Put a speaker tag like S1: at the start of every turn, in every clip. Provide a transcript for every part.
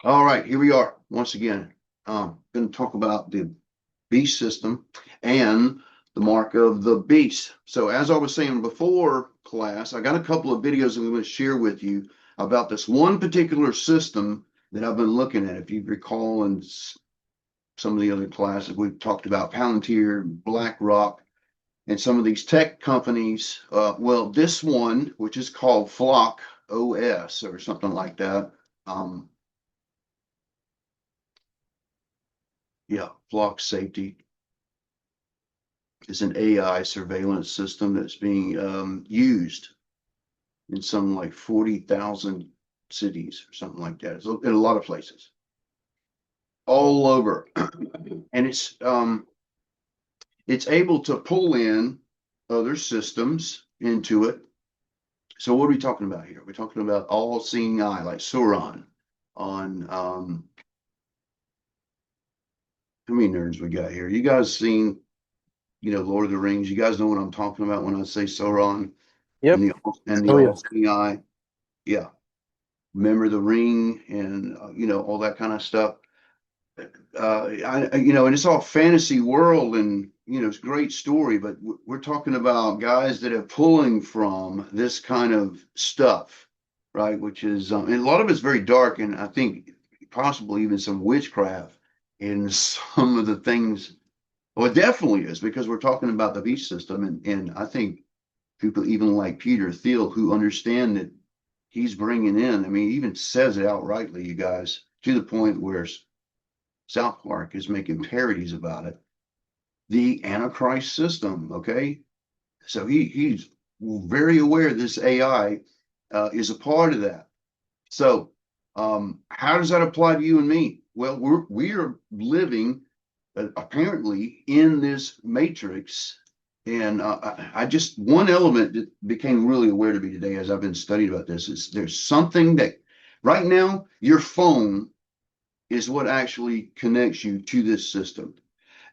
S1: All right, here we are once again. Going to talk about the beast system and the mark of the beast. So, as I was saying before class, I got a couple of videos I'm going to share with you about this one particular system that I've been looking at. If you recall, in some of the other classes, we've talked about Palantir, BlackRock, and some of these tech companies. Well, this one, which is called FlockOS or something like that. Um, yeah, Flock Safety is an AI surveillance system that's being used in some like 40,000 cities or something like that. So in a lot of places, all over, and it's able to pull in other systems into it. So what are we talking about here? We're talking about all-seeing eye, like Sauron on how many nerds we got here? You guys seen, Lord of the Rings? You guys know what I'm talking about when I say Sauron and
S2: Yep.
S1: the
S2: Oh yeah.
S1: all-seeing eye? Yeah. Remember the ring and all that kind of stuff. And it's all fantasy world, and it's a great story, but we're talking about guys that are pulling from this kind of stuff, right? Which is, and a lot of it's very dark, and I think possibly even some witchcraft in some of the things. Well, it definitely is because we're talking about the beast system, and I think people even like Peter Thiel who understand that he's bringing in. I mean, he even says it outrightly, you guys, to the point where South Park is making parodies about it. The Antichrist system, okay? So he's very aware this AI is a part of that. So how does that apply to you and me? Well, we are living apparently in this matrix. And I just, one element that became really aware to me today as I've been studying about this is there's something that right now your phone is what actually connects you to this system.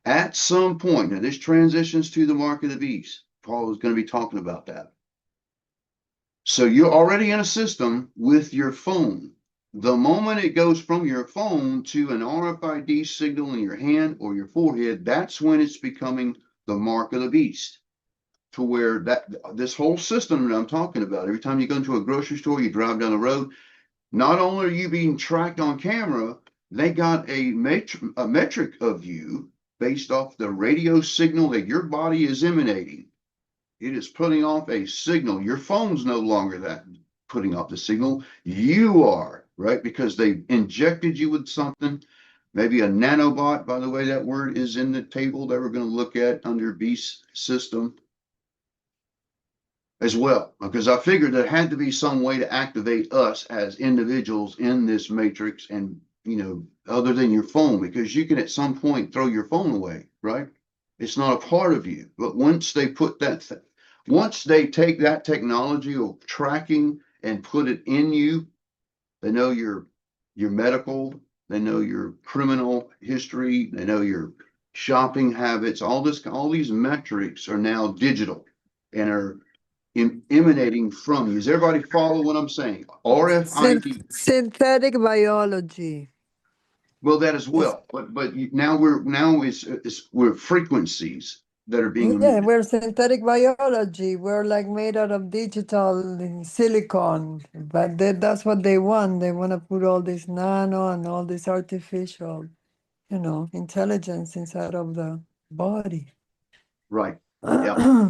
S1: At some point, now this transitions to the mark of the beast. Paul is going to be talking about that. So you're already in a system with your phone. The moment it goes from your phone to an RFID signal in your hand or your forehead, that's when it's becoming the mark of the beast. To where that this whole system that I'm talking about, every time you go into a grocery store, you drive down the road, not only are you being tracked on camera, they got a metric of you based off the radio signal that your body is emanating. It is putting off a signal. Your phone's no longer that putting off the signal. You are, right? Because they injected you with something, maybe a nanobot, by the way, that word is in the table that we're going to look at under Beast System as well, because I figured there had to be some way to activate us as individuals in this matrix and, other than your phone, because you can at some point throw your phone away, right? It's not a part of you. But once they take that technology of tracking and put it in you, they know your medical, they know your criminal history, they know your shopping habits, all these metrics are now digital and are emanating from you. Does everybody follow what I'm saying? RFID.
S3: Synthetic biology.
S1: Well, that as
S3: It's,
S1: well, but now we're frequencies that are being
S3: yeah,
S1: emitted.
S3: we're synthetic biology. We're like made out of digital silicon, but that's what they want. They want to put all this nano and all this artificial, intelligence inside of the body.
S1: Right. Yeah.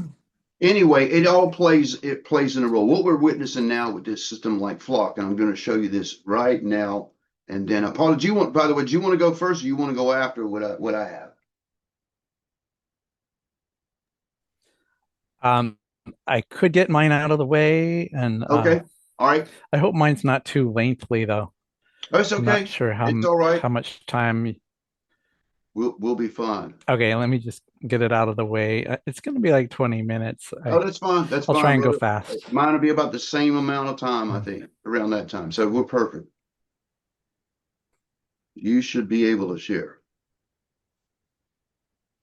S1: Anyway, it plays in a role. What we're witnessing now with this system like Flock, and I'm going to show you this right now. And then, Paula, by the way, do you want to go first, or you want to go after what I have?
S2: Um, I could get mine out of the way, and
S1: Okay. All right.
S2: I hope mine's not too lengthy though.
S1: That's
S2: I'm not
S1: okay.
S2: sure
S1: It's all right.
S2: how much time.
S1: We'll be fine.
S2: Okay, let me just get it out of the way. It's going to be like 20 minutes.
S1: Oh, that's fine. That's
S2: I'll try
S1: fine,
S2: and go
S1: brother.
S2: fast.
S1: Mine will be about the same amount of time, I think, around that time. So we're perfect. You should be able to share.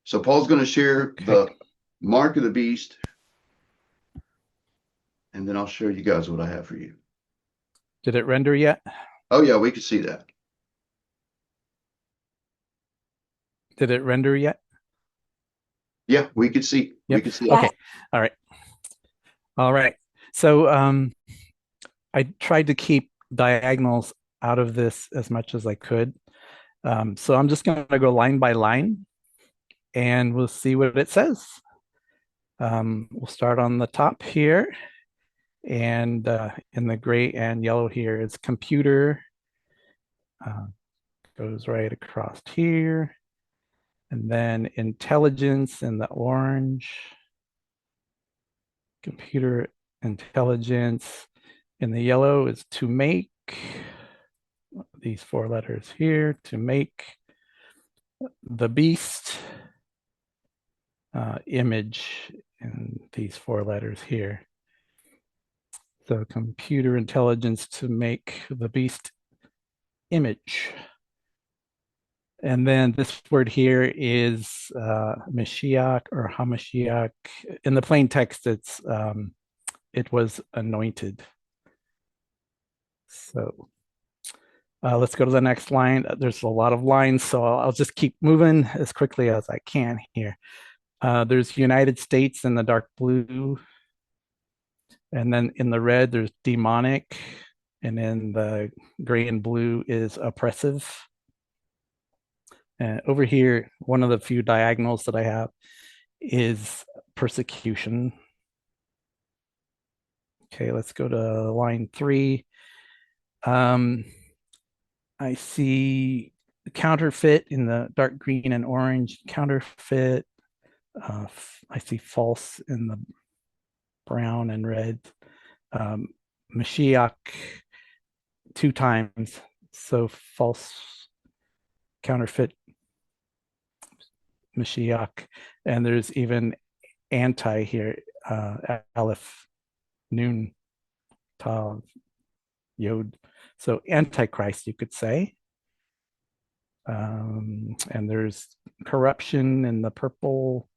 S1: So Paul's going to share
S2: Okay.
S1: the mark of the beast, and then I'll show you guys what I have for you.
S2: Did it render yet?
S1: Oh yeah, we can see that.
S2: Did it render yet?
S1: Yeah, we could see. We
S2: Yep.
S1: could see it.
S2: Okay. All right. All right. So I tried to keep diagonals out of this as much as I could. So I'm just going to go line by line and we'll see what it says. We'll start on the top here. And in the gray and yellow here is computer. Goes right across here. And then intelligence in the orange. Computer intelligence in the yellow is to make. These 4 letters here, to make. The beast image in these 4 letters here. So computer intelligence to make the beast image. And then this word here is Mashiach or Hamashiach. In the plain text, it was anointed. So let's go to the next line. There's a lot of lines, so I'll just keep moving as quickly as I can here. There's United States in the dark blue. And then in the red, there's demonic. And in the gray and blue is oppressive. And over here, one of the few diagonals that I have is persecution. Okay, let's go to line 3. I see counterfeit in the dark green and orange, counterfeit. I see false in the brown and red. Mashiach 2 times. So false, counterfeit, Mashiach. And there's even anti here, Aleph, Nun, Tav, Yod. So Antichrist, you could say. And there's corruption in the purple.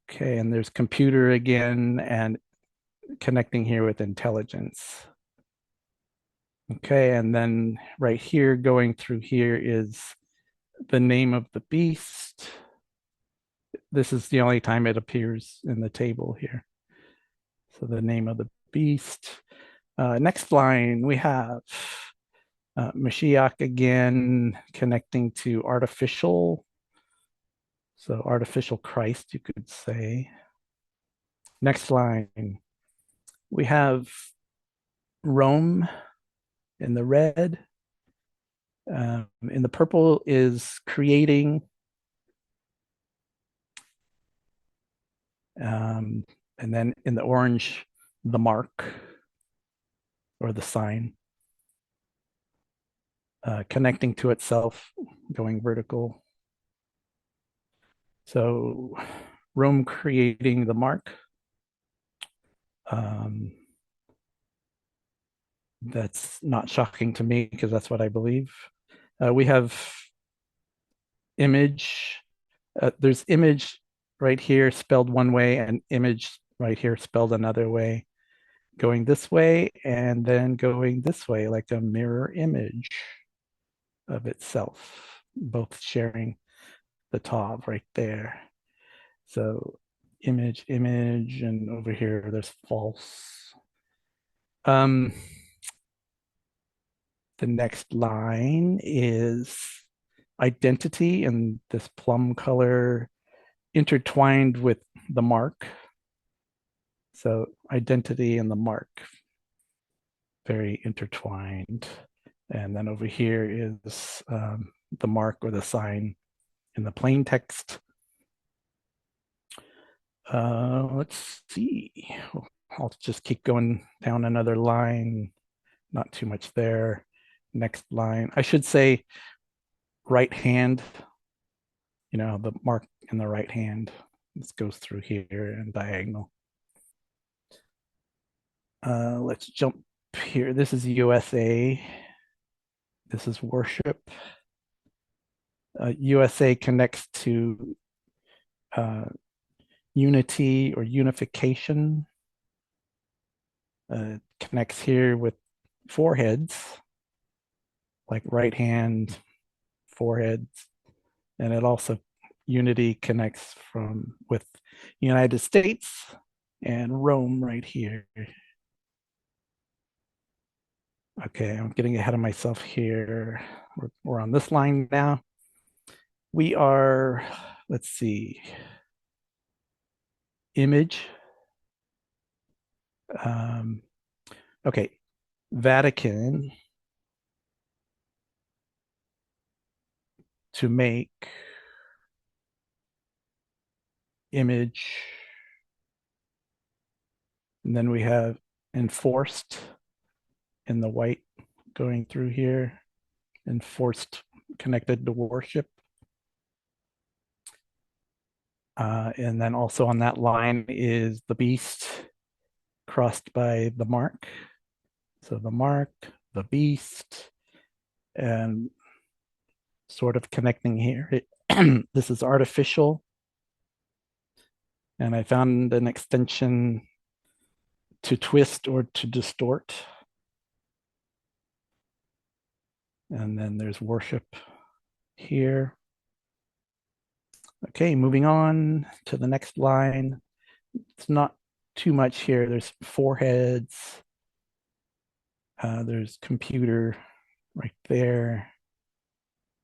S2: Okay, and there's computer again and connecting here with intelligence. Okay, and then right here, going through here is the name of the beast. This is the only time it appears in the table here. So the name of the beast. Next line, we have Mashiach again, connecting to artificial. So artificial Christ, you could say. Next line, we have Rome in the red. In the purple is creating. And then in the orange, the mark or the sign. Connecting to itself, going vertical. So Rome creating the mark. That's not shocking to me because that's what I believe. We have image. There's image right here spelled one way and image right here spelled another way. Going this way and then going this way, like a mirror image of itself, both sharing the Tav right there. So image, image, and over here there's false. The next line is identity in this plum color intertwined with the mark. So identity and the mark, very intertwined. And then over here is the mark or the sign in the plain text. Let's see. I'll just keep going down another line. Not too much there. Next line. I should say right hand, the mark in the right hand. This goes through here and diagonal. Let's jump here. This is USA. This is worship. USA connects to unity or unification. Connects here with foreheads, like right hand, foreheads. And it also Unity connects with United States and Rome right here. Okay, I'm getting ahead of myself here. We're on this line now. We are, let's see, image. Okay, Vatican to make image. And then we have enforced in the white going through here, enforced connected to worship. And then also on that line is the beast crossed by the mark. So the mark, the beast, and sort of connecting here. This is artificial. And I found an extension to twist or to distort. And then there's worship here. Okay, moving on to the next line. It's not too much here. There's foreheads. There's computer right there.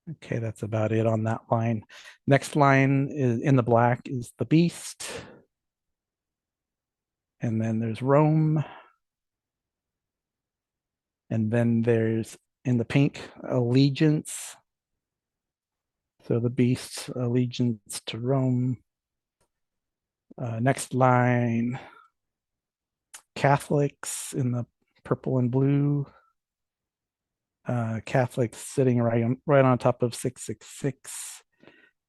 S2: Okay, that's about it on that line. Next line is in the black is the beast. And then there's Rome. And then there's in the pink, allegiance. So the beast's allegiance to Rome. Next line, Catholics in the purple and blue. Catholics sitting right on top of 666.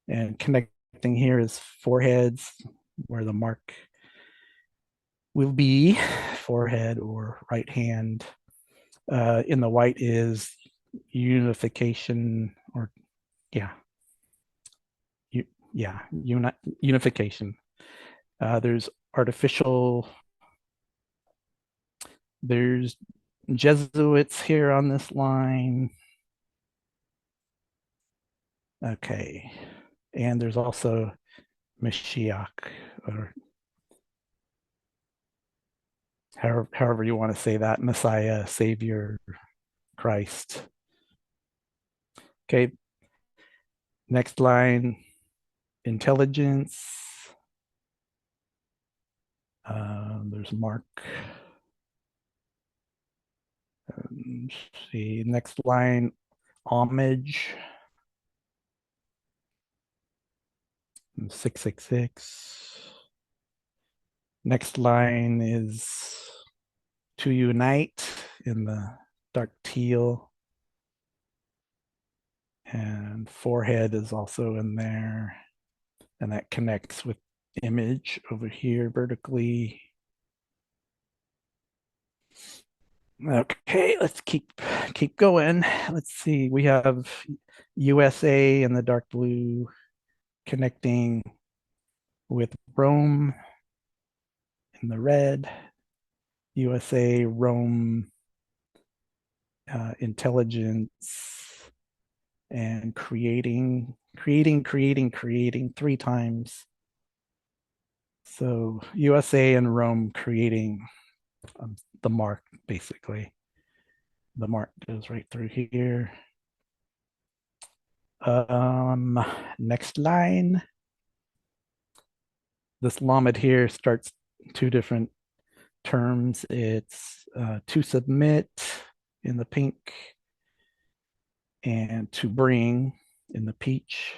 S2: And connecting here is foreheads, where the mark will be, forehead or right hand. In the white is unification, or unification. There's artificial, there's Jesuits here on this line. Okay, and there's also Mashiach, or however you want to say that, Messiah, Savior, Christ. Okay, next line, intelligence. There's Mark. See, next line, homage. 666. Next line is to unite in the dark teal. And forehead is also in there. And that connects with image over here vertically. Okay, let's keep going. Let's see. We have USA in the dark blue connecting with Rome in the red. USA, Rome, intelligence, and creating 3 times. So USA and Rome creating the mark, basically. The mark goes right through here. Next line. This Lamed here starts 2 different terms. It's to submit in the pink and to bring in the peach.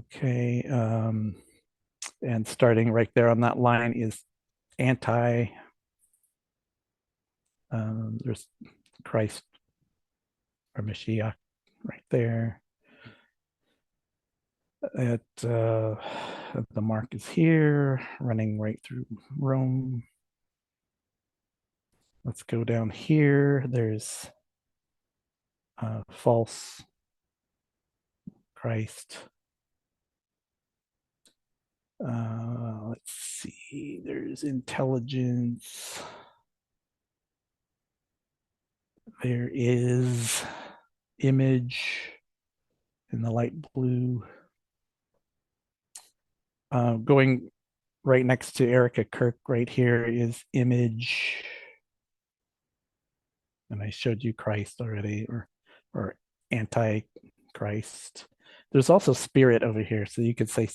S2: Okay, and starting right there on that line is anti. There's Christ or Mashiach right there. The mark is here, running right through Rome. Let's go down here. There's false Christ. Let's see, there's intelligence. There is image in the light blue. Going right next to Erica Kirk right here is image. And I showed you Christ already, or anti-Christ. There's also spirit over here. So you could say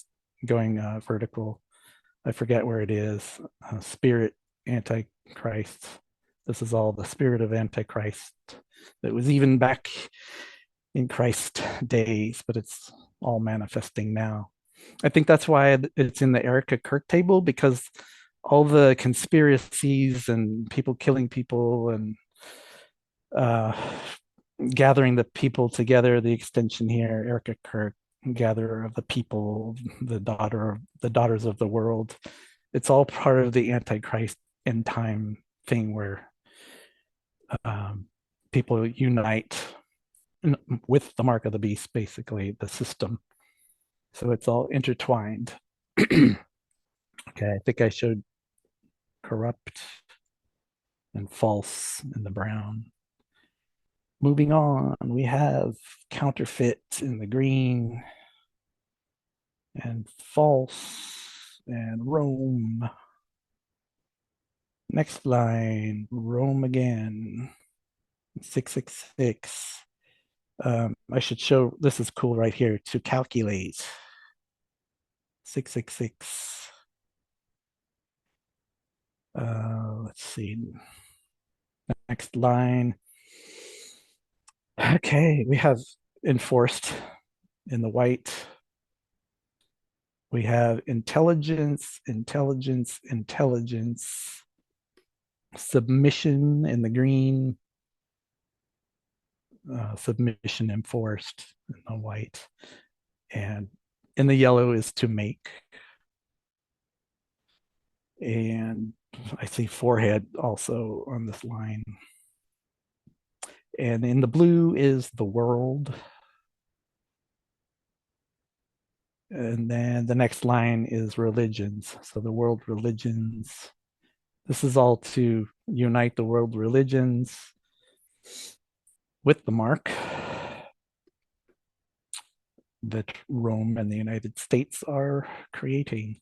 S2: going vertical. I forget where it is. Spirit, anti-Christ. This is all the spirit of antichrist that was even back in Christ days, but it's all manifesting now. I think that's why it's in the Erica Kirk table, because all the conspiracies and people killing people and uh, gathering the people together, the extension here, Erica Kirk, gatherer of the people, the daughters of the world. It's all part of the Antichrist end time thing where people unite with the mark of the beast, basically, the system. So it's all intertwined. Okay, I think I showed corrupt and false in the brown. Moving on, we have counterfeit in the green and false and Rome. Next line, Rome again, 666. I should show, this is cool right here, to calculate. 666. Let's see. Next line. Okay, we have enforced in the white. We have intelligence, intelligence, intelligence. Submission in the green. Submission enforced in the white. And in the yellow is to make. And I see forehead also on this line. And in the blue is the world. And then the next line is religions. So the world religions. This is all to unite the world religions with the mark that Rome and the United States are creating.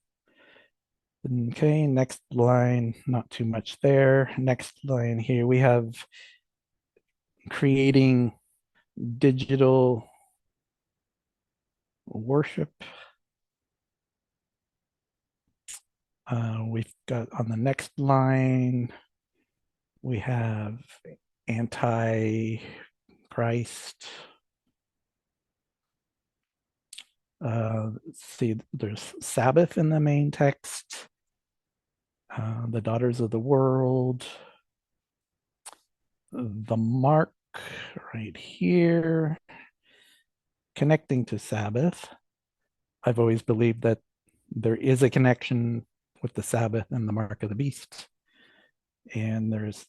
S2: Okay, next line, not too much there. Next line here, we have creating digital worship. We've got on the next line, we have anti-Christ. See, there's Sabbath in the main text. The daughters of the world. The mark right here, connecting to Sabbath. I've always believed that there is a connection with the Sabbath and the mark of the beast. And there's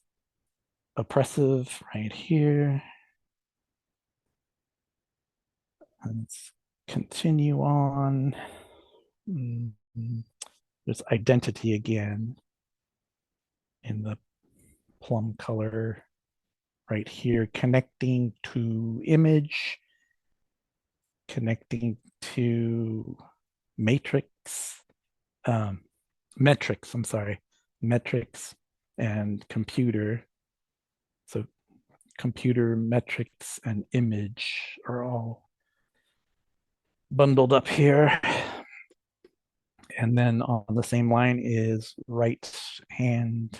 S2: oppressive right here. Let's continue on. There's identity again in the plum color right here, connecting to image, connecting to matrix, metrics, I'm sorry, metrics and computer. So computer, metrics, and image are all bundled up here. And then on the same line is right hand,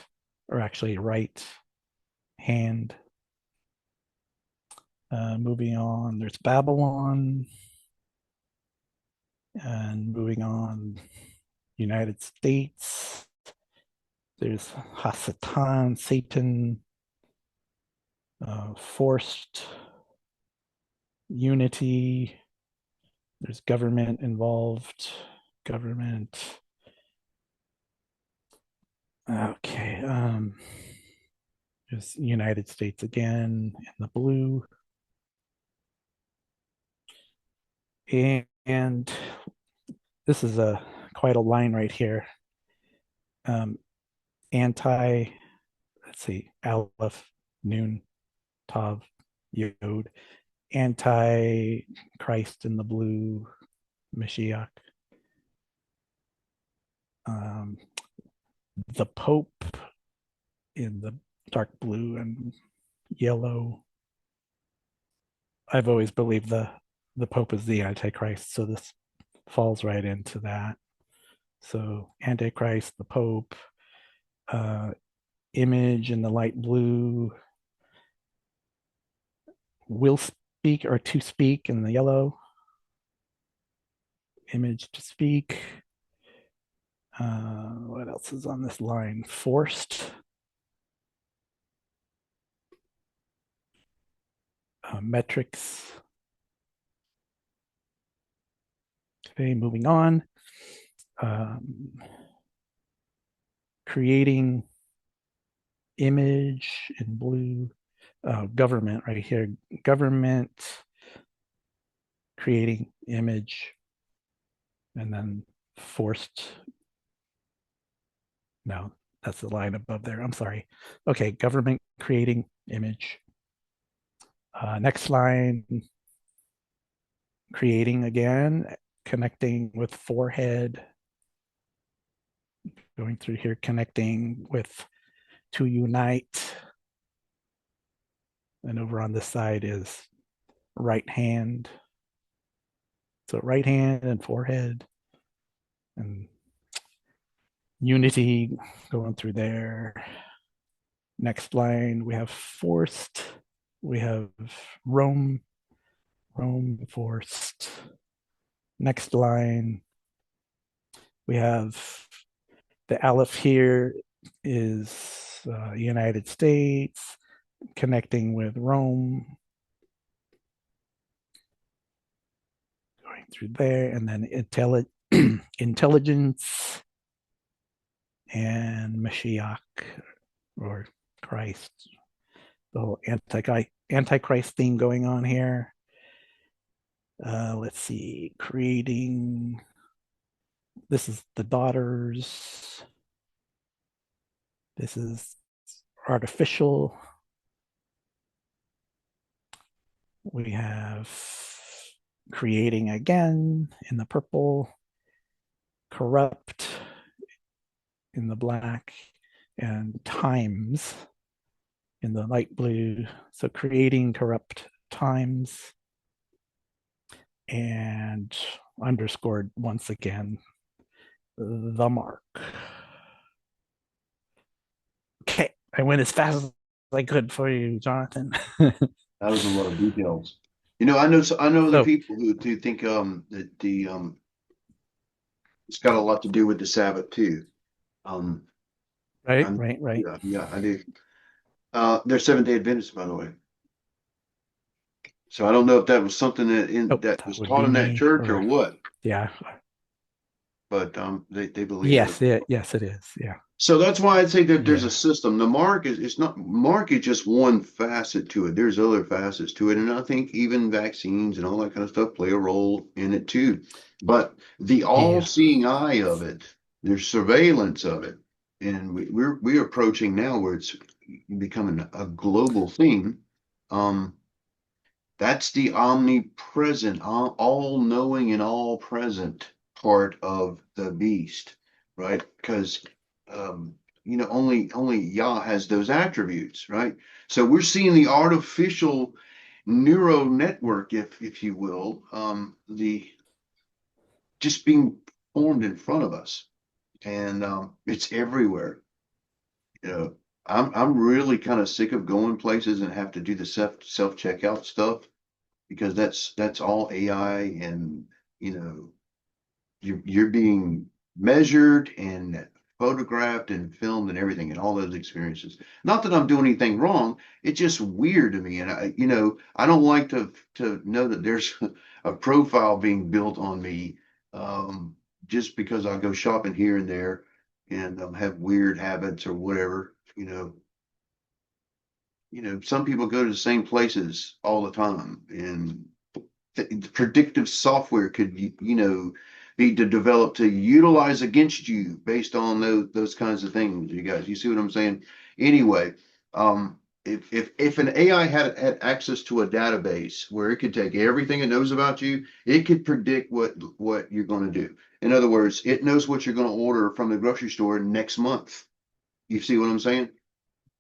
S2: or actually right hand. Moving on, there's Babylon. And moving on, United States. There's Hasatan, Satan, forced unity. There's government involved. Government. Okay. There's United States again in the blue. And this is quite a line right here. Let's see, Aleph, noon, Tav, Yod, Antichrist in the blue, Mashiach. The Pope in the dark blue and yellow. I've always believed the Pope is the Antichrist, so this falls right into that. So Antichrist, the Pope, image in the light blue, will speak or to speak in the yellow, image to speak. What else is on this line? Forced. Metrics. Okay, moving on. Creating image in blue. Government right here. Government. Creating image. And then forced. No, that's the line above there. I'm sorry. Okay, government creating image. Next line, creating again, connecting with forehead. Going through here, connecting with to unite. And over on this side is right hand. So right hand and forehead. And unity going through there. Next line, we have forced. We have Rome forced. Next line, we have the Aleph here is United States, connecting with Rome. Going through there, and then intelligence and Mashiach or Christ. The whole Antichrist theme going on here. Let's see, creating. This is the daughters. This is artificial. We have creating again in the purple, corrupt in the black, and times in the light blue. So creating, corrupt, times, and underscored once again, the mark. Okay, I went as fast as I could for you, Jonathan.
S1: That was a lot of details. You know, I know the people who think that the it's got a lot to do with the Sabbath too.
S2: Right.
S1: Yeah, I do. They're Seventh-day Adventists, by the way. So I don't know if that was something that was taught in that church or what.
S2: Yeah.
S1: But they believe
S2: yes, yes, it is. Yeah.
S1: So that's why I'd say that there's a system. The mark is not mark is just one facet to it. There's other facets to it, and I think even vaccines and all that kind of stuff play a role in it too. But the all-seeing eye of it, there's surveillance of it, and we're approaching now where it's becoming a global thing. That's the omnipresent, all-knowing and all-present part of the beast, right? Because only Yah has those attributes, right? So we're seeing the artificial neural network, if you will, the just being formed in front of us, and it's everywhere. You know, I'm really kind of sick of going places and have to do the self checkout stuff, because that's all AI, and you're being measured and photographed and filmed and everything, and all those experiences. Not that I'm doing anything wrong. It's just weird to me, and I don't like to know that there's a profile being built on me, just because I go shopping here and there and have weird habits or whatever. Some people go to the same places all the time, and predictive software could be developed to utilize against you based on those kinds of things. You guys, you see what I'm saying? Anyway, if an AI had access to a database where it could take everything it knows about you, it could predict what you're going to do. In other words, it knows what you're going to order from the grocery store next month. You see what I'm saying?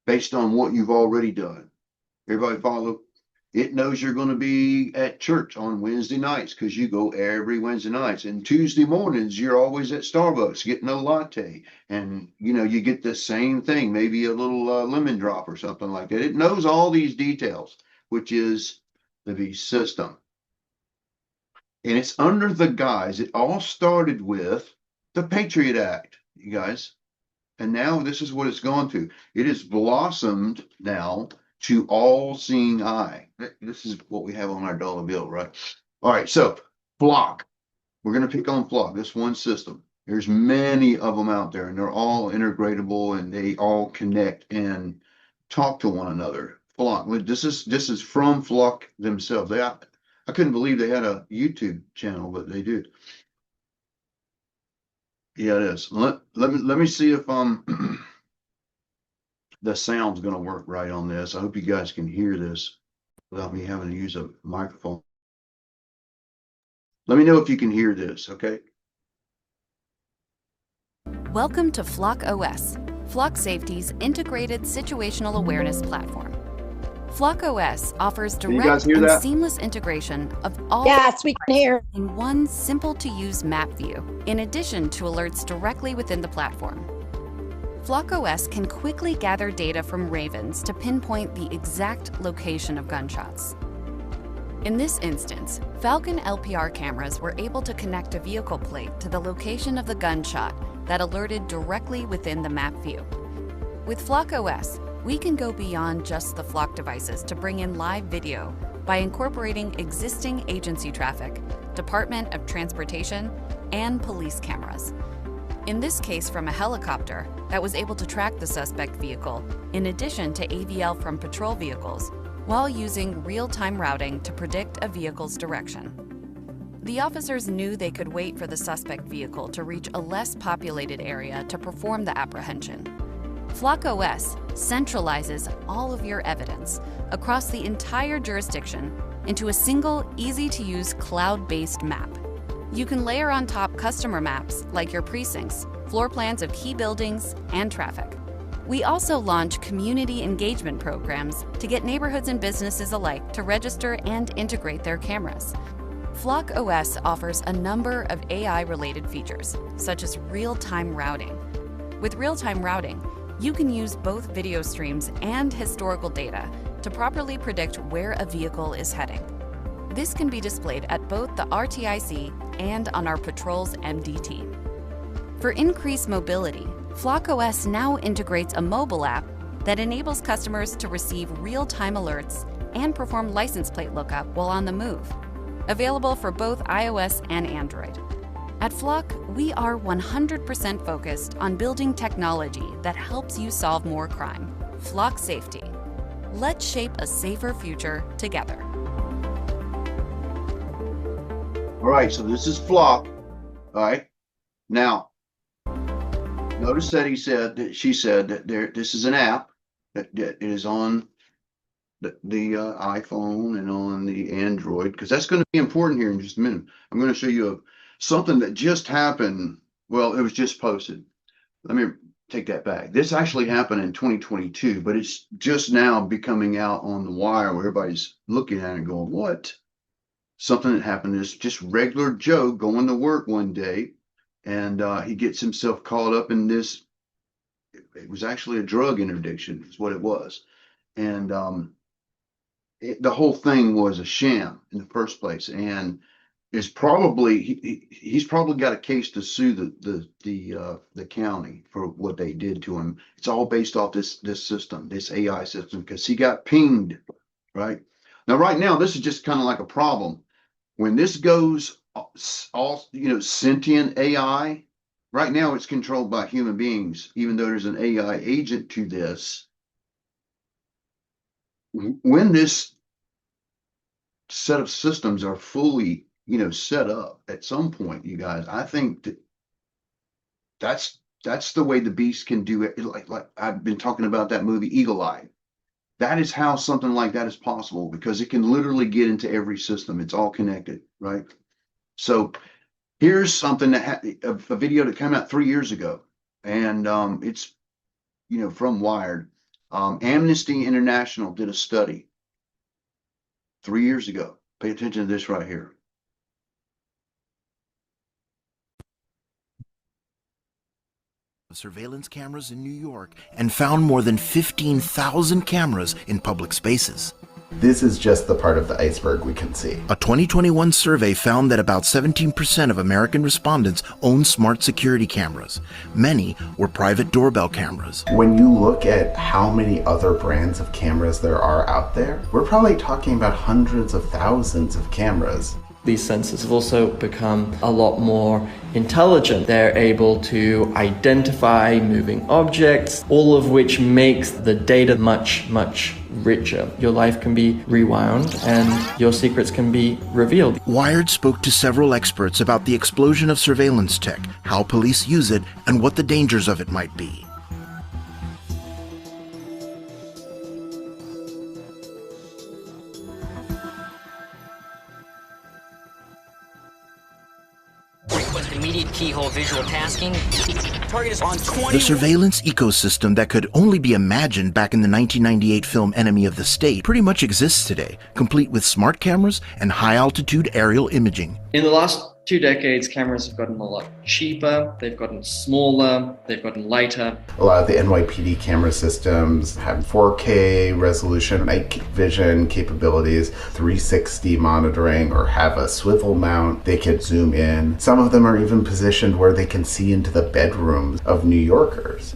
S1: Based on what you've already done. Everybody follow? It knows you're going to be at church on Wednesday nights because you go every Wednesday nights. And Tuesday mornings, you're always at Starbucks getting a latte. And, you get the same thing, maybe a little lemon drop or something like that. It knows all these details, which is the Beast system. And it's under the guise, it all started with the Patriot Act, you guys. And now this is what it's gone to. It has blossomed now to all-seeing eye. This is what we have on our dollar bill, right? All right, so Flock. We're going to pick on Flock, this one system. There's many of them out there, and they're all integratable, and they all connect and talk to one another. Flock. This is from Flock themselves. I couldn't believe they had a YouTube channel, but they do. Yeah, it is. Let me see if the sound's going to work right on this. I hope you guys can hear this without me having to use a microphone. Let me know if you can hear this, okay?
S4: Welcome to FlockOS, Flock Safety's integrated situational awareness platform. FlockOS offers direct and seamless integration of all
S5: we can hear
S4: in one simple-to-use map view, in addition to alerts directly within the platform. FlockOS can quickly gather data from Ravens to pinpoint the exact location of gunshots. In this instance, Falcon LPR cameras were able to connect a vehicle plate to the location of the gunshot that alerted directly within the map view. With FlockOS, we can go beyond just the Flock devices to bring in live video by incorporating existing agency traffic, Department of Transportation, and police cameras. In this case, from a helicopter that was able to track the suspect vehicle, in addition to AVL from patrol vehicles, while using real-time routing to predict a vehicle's direction. The officers knew they could wait for the suspect vehicle to reach a less populated area to perform the apprehension. FlockOS centralizes all of your evidence across the entire jurisdiction into a single, easy-to-use cloud-based map. You can layer on top customer maps like your precincts, floor plans of key buildings, and traffic. We also launch community engagement programs to get neighborhoods and businesses alike to register and integrate their cameras. FlockOS offers a number of AI-related features, such as real-time routing. With real-time routing, you can use both video streams and historical data to properly predict where a vehicle is heading. This can be displayed at both the RTIC and on our Patrol's MDT. For increased mobility, FlockOS now integrates a mobile app that enables customers to receive real-time alerts and perform license plate lookup while on the move. Available for both iOS and Android. At Flock, we are 100% focused on building technology that helps you solve more crime. Flock Safety. Let's shape a safer future together.
S1: All right, so this is Flock. All right. Now, notice that she said that this is an app that is on the iPhone and on the Android, because that's going to be important here in just a minute. I'm going to show you something that just happened. Well, it was just posted. Let me take that back. This actually happened in 2022, but it's just now becoming out on the wire where everybody's looking at it and going, what? Something that happened is just regular Joe going to work one day, and he gets himself caught up in this. It was actually a drug interdiction is what it was. And the whole thing was a sham in the first place, and is probably he's probably got a case to sue the county for what they did to him. It's all based off this system, this AI system, because he got pinged. Right now, this is just kind of like a problem. When this goes all sentient AI, right now it's controlled by human beings, even though there's an AI agent to this. When this set of systems are fully, set up at some point, you guys, I think that's the way the beast can do it. Like I've been talking about that movie Eagle Eye. That is how something like that is possible, because it can literally get into every system. It's all connected, right? So here's something that a video that came out 3 years ago, and it's from Wired. Amnesty International did a study 3 years ago. Pay attention to this right here.
S5: Surveillance cameras in New York and found more than 15,000 cameras in public spaces.
S6: This is just the part of the iceberg we can see.
S5: A 2021 survey found that about 17% of American respondents own smart security cameras. Many were private doorbell cameras.
S6: When you look at how many other brands of cameras there are out there, we're probably talking about hundreds of thousands of cameras.
S7: These sensors have also become a lot more intelligent. They're able to identify moving objects, all of which makes the data much, much richer. Your life can be rewound and your secrets can be revealed.
S5: Wired spoke to several experts about the explosion of surveillance tech, how police use it, and what the dangers of it might be.
S8: Immediate keyhole visual tasking. Target is on 20.
S5: The surveillance ecosystem that could only be imagined back in the 1998 film Enemy of the State pretty much exists today, complete with smart cameras and high-altitude aerial imaging.
S7: In the last 2 decades, cameras have gotten a lot cheaper, they've gotten smaller, they've gotten lighter.
S6: A lot of the NYPD camera systems have 4K resolution, night vision capabilities, 360 monitoring, or have a swivel mount. They can zoom in. Some of them are even positioned where they can see into the bedrooms of New Yorkers.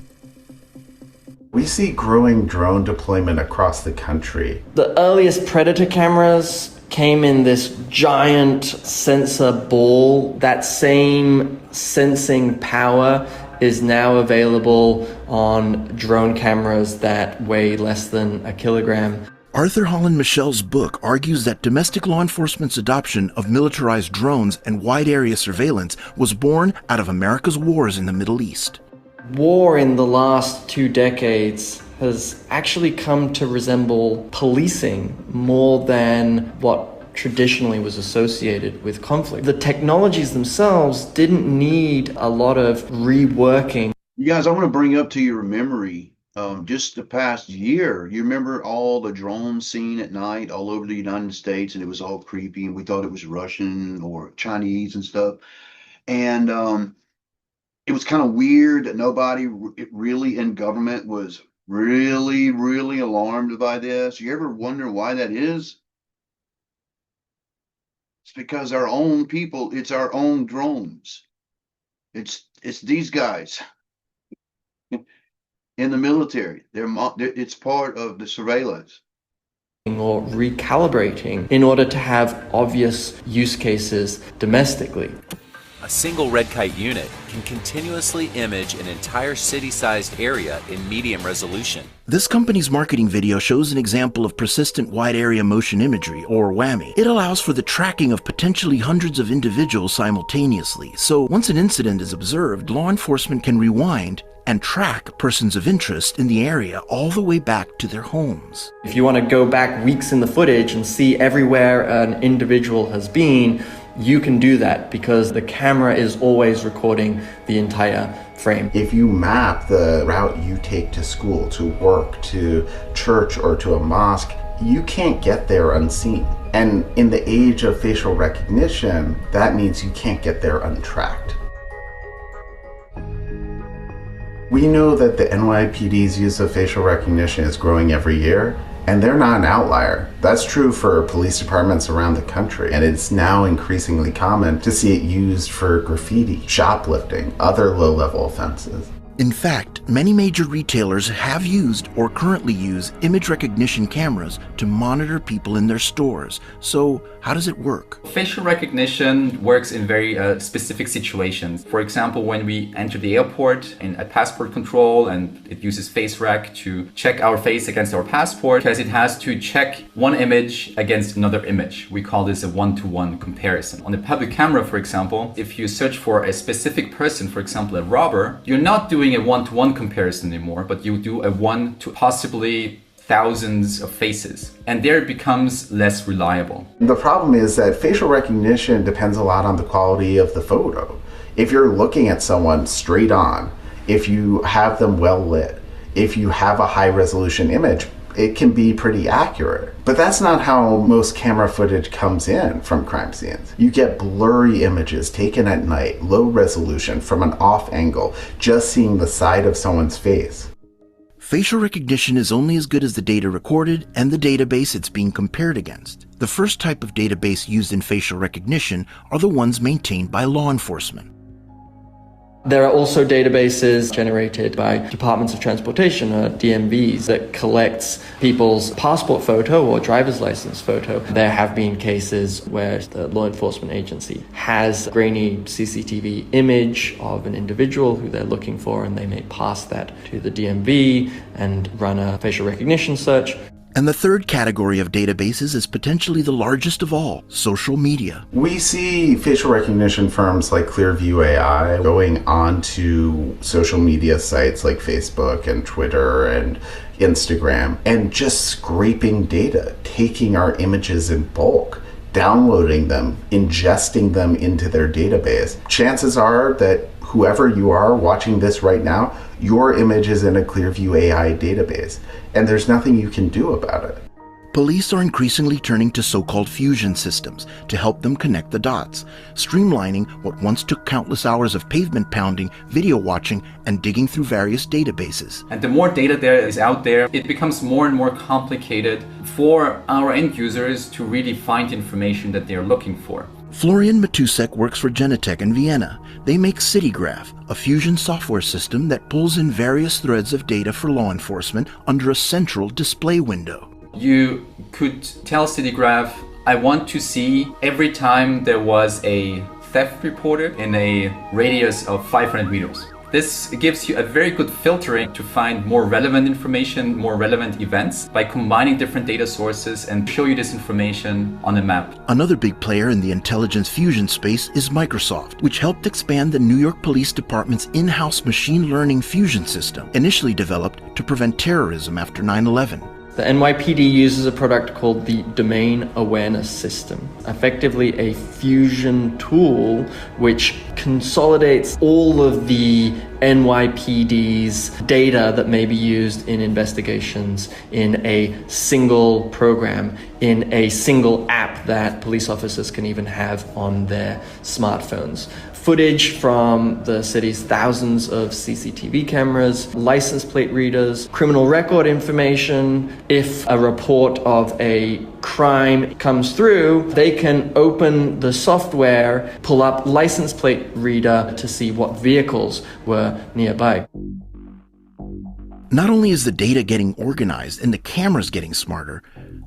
S6: We see growing drone deployment across the country.
S7: The earliest Predator cameras came in this giant sensor ball. That same sensing power is now available on drone cameras that weigh less than a kilogram.
S5: Arthur Holland Michel's book argues that domestic law enforcement's adoption of militarized drones and wide area surveillance was born out of America's wars in the Middle East.
S7: War in the last 2 decades has actually come to resemble policing more than what traditionally was associated with conflict. The technologies themselves didn't need a lot of reworking.
S1: You guys, I want to bring up to your memory just the past year. You remember all the drones seen at night all over the United States, and it was all creepy, and we thought it was Russian or Chinese and stuff. And it was kind of weird that nobody really in government was really alarmed by this. You ever wonder why that is? It's because our own people, it's our own drones. It's these guys in the military. It's part of the surveillance.
S7: Or recalibrating in order to have obvious use cases domestically.
S9: A single red kite unit can continuously image an entire city-sized area in medium resolution.
S5: This company's marketing video shows an example of persistent wide area motion imagery, or WAMI. It allows for the tracking of potentially hundreds of individuals simultaneously. So once an incident is observed, law enforcement can rewind and track persons of interest in the area all the way back to their homes.
S7: If you want to go back weeks in the footage and see everywhere an individual has been, you can do that because the camera is always recording the entire frame.
S6: If you map the route you take to school, to work, to church, or to a mosque, you can't get there unseen. And in the age of facial recognition, that means you can't get there untracked. We know that the NYPD's use of facial recognition is growing every year, and they're not an outlier. That's true for police departments around the country, and it's now increasingly common to see it used for graffiti, shoplifting, other low-level offenses.
S5: In fact, many major retailers have used or currently use image recognition cameras to monitor people in their stores. So how does it work?
S10: Facial recognition works in very specific situations. For example, when we enter the airport at passport control, and it uses face rec to check our face against our passport, because it has to check one image against another image. We call this a one-to-one comparison. On a public camera, for example, if you search for a specific person, for example, a robber, you're not doing a one-to-one comparison anymore, but you do a one to possibly thousands of faces, and there it becomes less reliable.
S6: The problem is that facial recognition depends a lot on the quality of the photo. If you're looking at someone straight on, if you have them well lit, if you have a high resolution image, it can be pretty accurate. But that's not how most camera footage comes in from crime scenes. You get blurry images taken at night, low resolution, from an off angle, just seeing the side of someone's face.
S5: Facial recognition is only as good as the data recorded and the database it's being compared against. The first type of database used in facial recognition are the ones maintained by law enforcement.
S7: There are also databases generated by departments of transportation, or DMVs, that collects people's passport photo or driver's license photo. There have been cases where the law enforcement agency has a grainy CCTV image of an individual who they're looking for, and they may pass that to the DMV and run a facial recognition search.
S5: And the third category of databases is potentially the largest of all, social media.
S6: We see facial recognition firms like Clearview AI going onto social media sites like Facebook and Twitter and Instagram and just scraping data, taking our images in bulk, downloading them, ingesting them into their database. Chances are that whoever you are watching this right now, your image is in a Clearview AI database, and there's nothing you can do about it.
S5: Police are increasingly turning to so-called fusion systems to help them connect the dots, streamlining what once took countless hours of pavement pounding, video watching, and digging through various databases.
S10: And the more data there is out there, it becomes more and more complicated for our end users to really find information that they're looking for.
S5: Florian Matusek works for Genetec in Vienna. They make CityGraph, a fusion software system that pulls in various threads of data for law enforcement under a central display window.
S10: You could tell CityGraph, I want to see every time there was a theft reported in a radius of 500 meters. This gives you a very good filtering to find more relevant information, more relevant events by combining different data sources and show you this information on a map.
S5: Another big player in the intelligence fusion space is Microsoft, which helped expand the New York Police Department's in-house machine learning fusion system, initially developed to prevent terrorism after 9/11.
S7: The NYPD uses a product called the Domain Awareness System, effectively a fusion tool which consolidates all of the NYPD's data that may be used in investigations in a single program, in a single app that police officers can even have on their smartphones. Footage from the city's thousands of CCTV cameras, license plate readers, criminal record information. If a report of a crime comes through, they can open the software, pull up license plate reader to see what vehicles were nearby.
S5: Not only is the data getting organized and the cameras getting smarter,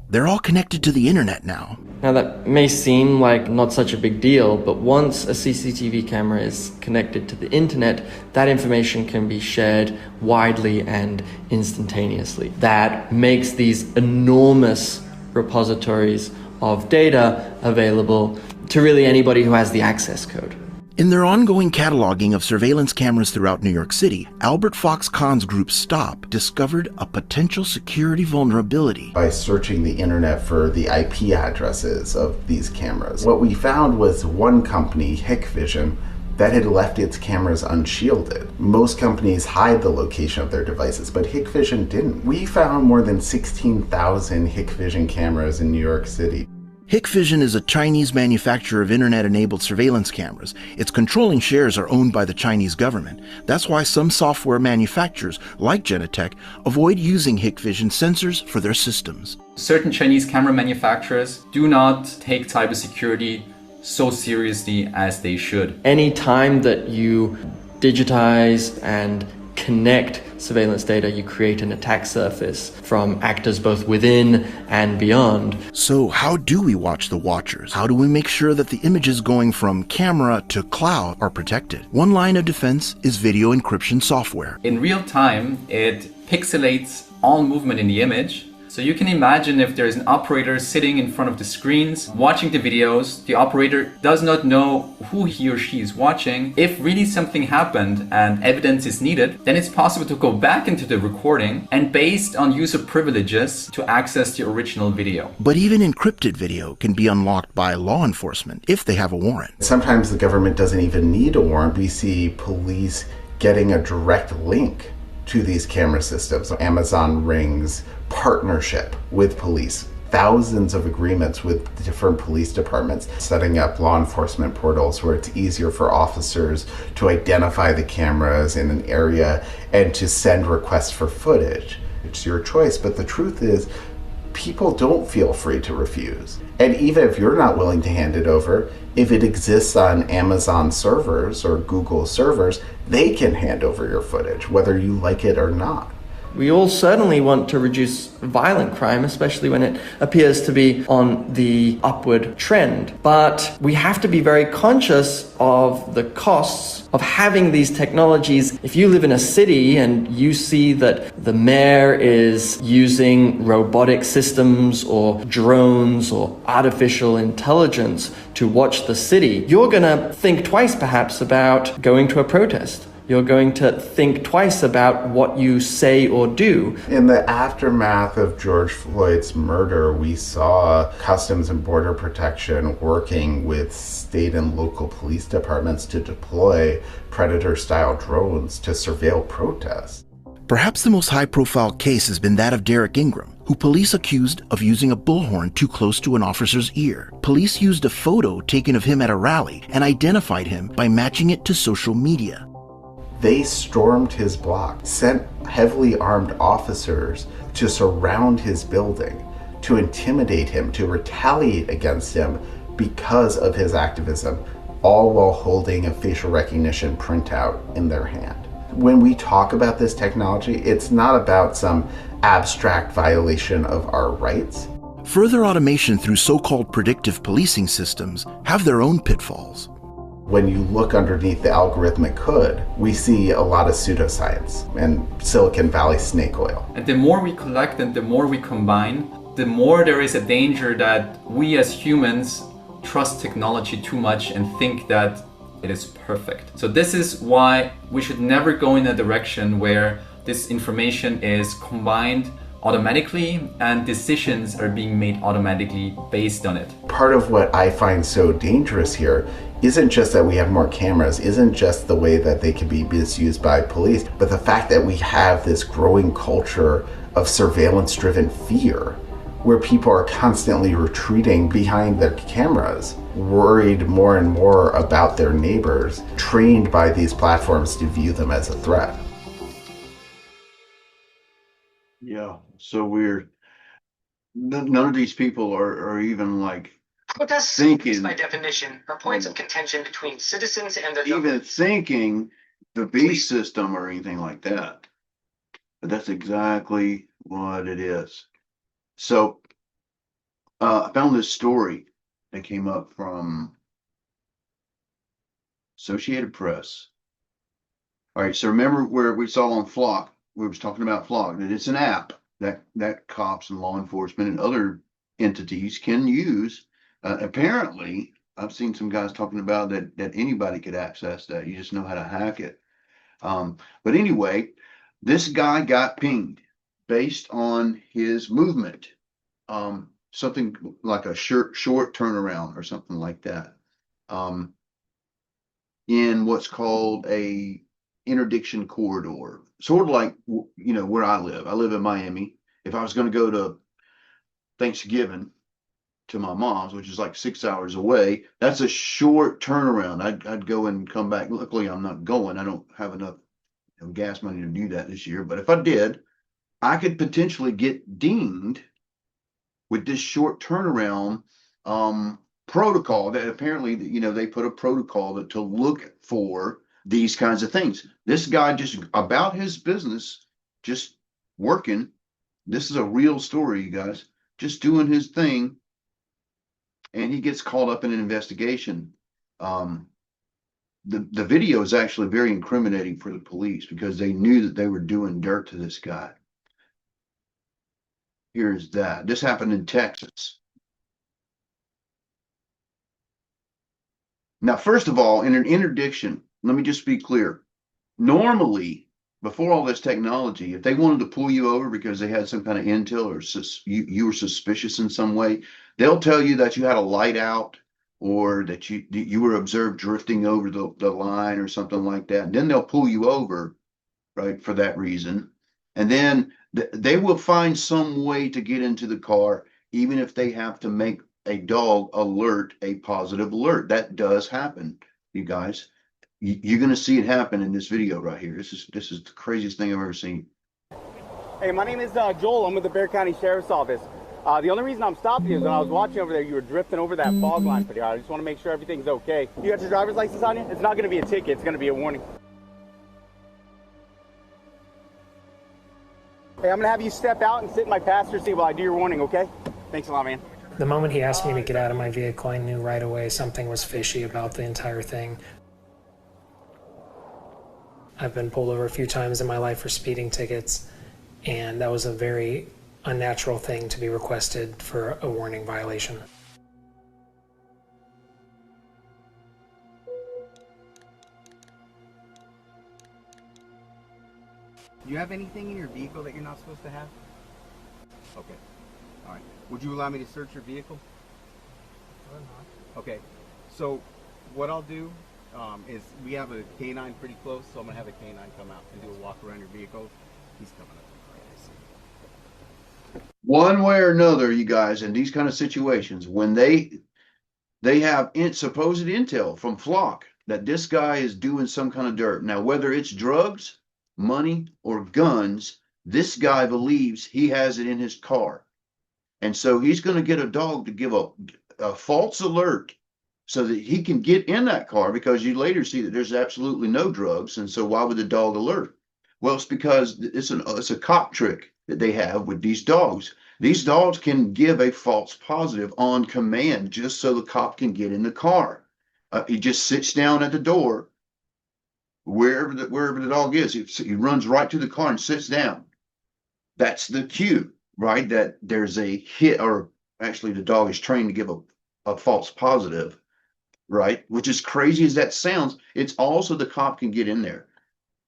S5: they're all connected to the internet now.
S7: Now that may seem like not such a big deal, but once a CCTV camera is connected to the internet, that information can be shared widely and instantaneously. That makes these enormous repositories of data available to really anybody who has the access code.
S5: In their ongoing cataloging of surveillance cameras throughout New York City, Albert Fox Kahn's group STOP discovered a potential security vulnerability.
S6: By searching the internet for the IP addresses of these cameras, what we found was one company, Hikvision, that had left its cameras unshielded. Most companies hide the location of their devices, but Hikvision didn't. We found more than 16,000 Hikvision cameras in New York City.
S5: Hikvision is a Chinese manufacturer of internet-enabled surveillance cameras. Its controlling shares are owned by the Chinese government. That's why some software manufacturers, like Genetec, avoid using Hikvision sensors for their systems.
S10: Certain Chinese camera manufacturers do not take cybersecurity so seriously as they should.
S7: Any time that you digitize and connect surveillance data, you create an attack surface from actors both within and beyond.
S5: So how do we watch the watchers? How do we make sure that the images going from camera to cloud are protected? One line of defense is video encryption software.
S10: In real time, it pixelates all movement in the image, So you can imagine if there's an operator sitting in front of the screens, watching the videos, the operator does not know who he or she is watching. If really something happened and evidence is needed, then it's possible to go back into the recording and based on user privileges to access the original video.
S5: But even encrypted video can be unlocked by law enforcement if they have a warrant.
S6: Sometimes the government doesn't even need a warrant. We see police getting a direct link to these camera systems. Amazon Ring's partnership with police, thousands of agreements with different police departments, setting up law enforcement portals where it's easier for officers to identify the cameras in an area and to send requests for footage. It's your choice, but the truth is, people don't feel free to refuse. And even if you're not willing to hand it over, if it exists on Amazon servers or Google servers, they can hand over your footage, whether you like it or not.
S7: We all certainly want to reduce violent crime, especially when it appears to be on the upward trend. But we have to be very conscious of the costs of having these technologies. If you live in a city and you see that the mayor is using robotic systems or drones or artificial intelligence to watch the city, you're going to think twice perhaps about going to a protest. You're going to think twice about what you say or do.
S6: In the aftermath of George Floyd's murder, we saw Customs and Border Protection working with state and local police departments to deploy Predator-style drones to surveil protests.
S5: Perhaps the most high-profile case has been that of Derek Ingram, who police accused of using a bullhorn too close to an officer's ear. Police used a photo taken of him at a rally and identified him by matching it to social media.
S6: They stormed his block, sent heavily armed officers to surround his building, to intimidate him, to retaliate against him because of his activism, all while holding a facial recognition printout in their hand. When we talk about this technology, it's not about some abstract violation of our rights.
S5: Further automation through so-called predictive policing systems have their own pitfalls.
S6: When you look underneath the algorithmic hood, we see a lot of pseudoscience and Silicon Valley snake oil.
S10: And the more we collect and the more we combine, the more there is a danger that we as humans trust technology too much and think that it is perfect. So this is why we should never go in a direction where this information is combined automatically and decisions are being made automatically based on it.
S6: Part of what I find so dangerous here isn't just that we have more cameras, isn't just the way that they can be misused by police, but the fact that we have this growing culture of surveillance-driven fear, where people are constantly retreating behind their cameras, worried more and more about their neighbors, trained by these platforms to view them as a threat.
S1: Yeah, so weird. None of these people are even like
S8: Protests,
S1: thinking,
S8: by definition, are points of contention between citizens and their
S1: even
S8: government.
S1: thinking the beast system or anything like that. But that's exactly what it is. So I found this story that came up from Associated Press. All right, so remember where we saw on Flock, we was talking about Flock, that it's an app that cops and law enforcement and other entities can use. Apparently, I've seen some guys talking about that anybody could access that. You just know how to hack it. But anyway, this guy got pinged based on his movement. Something like a short turnaround or something like that. In what's called a interdiction corridor, sort of like, you know, where I live. I live in Miami. If I was going to go to Thanksgiving to my mom's, which is like 6 hours away, that's a short turnaround. I'd go and come back. Luckily, I'm not going. I don't have enough gas money to do that this year. But if I did, I could potentially get dinged with this short turnaround protocol that apparently, you know, they put a protocol to look for these kinds of things. This guy just about his business, just working. This is a real story, you guys, just doing his thing. And he gets caught up in an investigation. The video is actually very incriminating for the police because they knew that they were doing dirt to this guy. Here's that. This happened in Texas. Now, first of all, in an interdiction, let me just be clear. Normally, before all this technology, if they wanted to pull you over because they had some kind of intel or you were suspicious in some way, they'll tell you that you had a light out or that you were observed drifting over the line or something like that. And then they'll pull you over, right, for that reason. And then they will find some way to get into the car, even if they have to make a dog alert a positive alert. That does happen, you guys. You're going to see it happen in this video right here. This is the craziest thing I've ever seen.
S11: Hey, my name is Joel. I'm with the Bexar County Sheriff's Office. The only reason I'm stopping you is when I was watching over there, you were drifting over that fog line pretty hard. I just want to make sure everything's okay. You got your driver's license on you? It's not going to be a ticket. It's going to be a warning. Hey, I'm going to have you step out and sit in my passenger seat while I do your warning, okay? Thanks a lot, man.
S12: The moment he asked me to get out of my vehicle, I knew right away something was fishy about the entire thing. I've been pulled over a few times in my life for speeding tickets, and that was a very unnatural thing to be requested for a warning violation.
S11: Do you have anything in your vehicle that you're not supposed to have? Okay. All right. Would you allow me to search your vehicle?
S12: Or not.
S11: Okay. So what I'll do is we have a canine pretty close, so I'm going to have a canine come out and do a walk around your vehicle. He's coming up.
S1: One way or another, you guys, in these kind of situations, when they have supposed intel from Flock that this guy is doing some kind of dirt. Now, whether it's drugs, money, or guns, this guy believes he has it in his car. And so he's going to get a dog to give a false alert so that he can get in that car, because you later see that there's absolutely no drugs. And so why would the dog alert? Well, it's because it's a cop trick that they have with these dogs. These dogs can give a false positive on command just so the cop can get in the car. He just sits down at the door, wherever the dog is. He runs right to the car and sits down. That's the cue, right? That there's a hit, or actually the dog is trained to give a false positive, right? Which is crazy as that sounds. It's also the cop can get in there.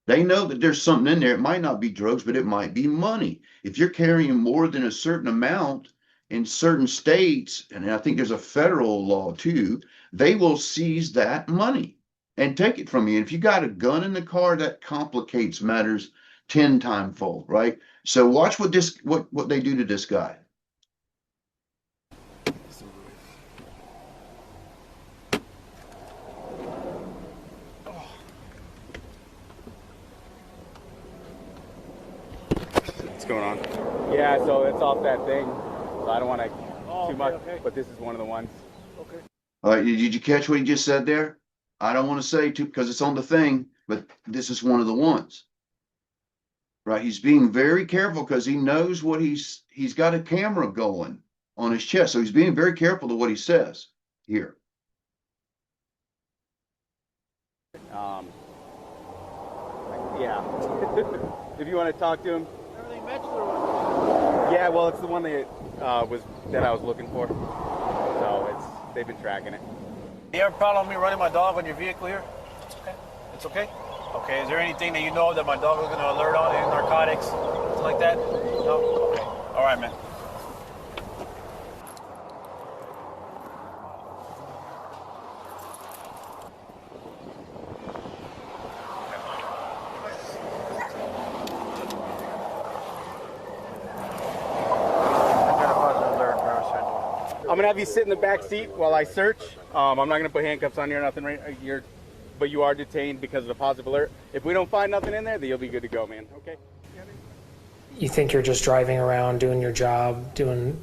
S1: They know that there's something in there. It might not be drugs, but it might be money. If you're carrying more than a certain amount in certain states, and I think there's a federal law too, they will seize that money and take it from you. And if you got a gun in the car, that complicates matters 10 times fold, right? So watch what they do to this guy.
S11: What's going on? Yeah, so it's off that thing. So I don't want to too much, but this is one of the ones.
S1: Okay. All right, did you catch what he just said there? I don't want to say too, because it's on the thing, but this is one of the ones. Right, he's being very careful because he knows what he's got a camera going on his chest. So he's being very careful to what he says here.
S11: Yeah. If you want to talk to him. Everything matched or what? Yeah, well, it's the one that I was looking for. So they've been tracking it.
S13: You have a problem with me running my dog on your vehicle here? It's okay. It's okay? Okay, is there anything that you know that my dog is going to alert on, any narcotics, something like that? No? Okay. All right, man.
S11: I'm going to have you sit in the back seat while I search. I'm not going to put handcuffs on you or nothing right here. But you are detained because of the positive alert. If we don't find nothing in there, then you'll be good to go, man. Okay?
S12: You think you're just driving around, doing your job, doing...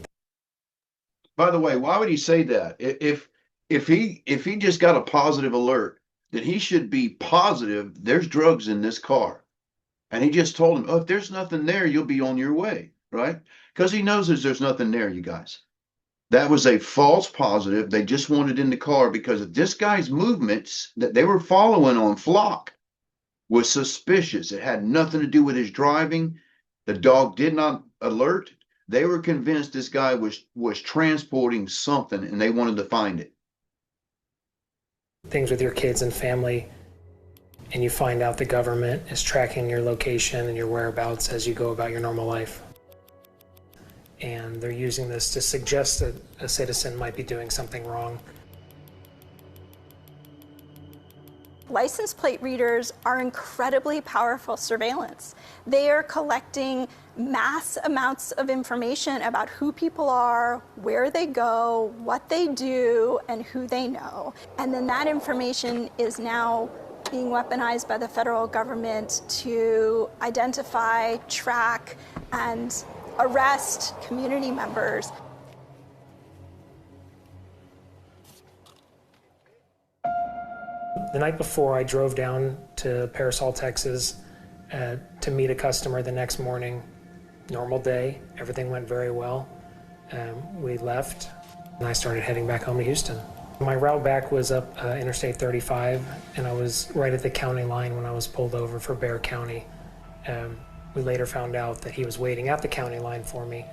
S1: By the way, why would he say that? If he just got a positive alert, then he should be positive there's drugs in this car. And he just told him, oh, if there's nothing there, you'll be on your way, right? Because he knows there's nothing there, you guys. That was a false positive. They just wanted in the car because of this guy's movements that they were following on Flock was suspicious. It had nothing to do with his driving. The dog did not alert. They were convinced this guy was transporting something, and they wanted to find it.
S12: Things with your kids and family, and you find out the government is tracking your location and your whereabouts as you go about your normal life. And they're using this to suggest that a citizen might be doing something wrong.
S14: License plate readers are incredibly powerful surveillance. They are collecting mass amounts of information about who people are, where they go, what they do, and who they know. And then that information is now being weaponized by the federal government to identify, track, and arrest community members.
S12: The night before, I drove down to Parasol, Texas to meet a customer the next morning. Normal day, everything went very well. We left, and I started heading back home to Houston. My route back was up Interstate 35, and I was right at the county line when I was pulled over for Bexar County. We later found out that he was waiting at the county line for me.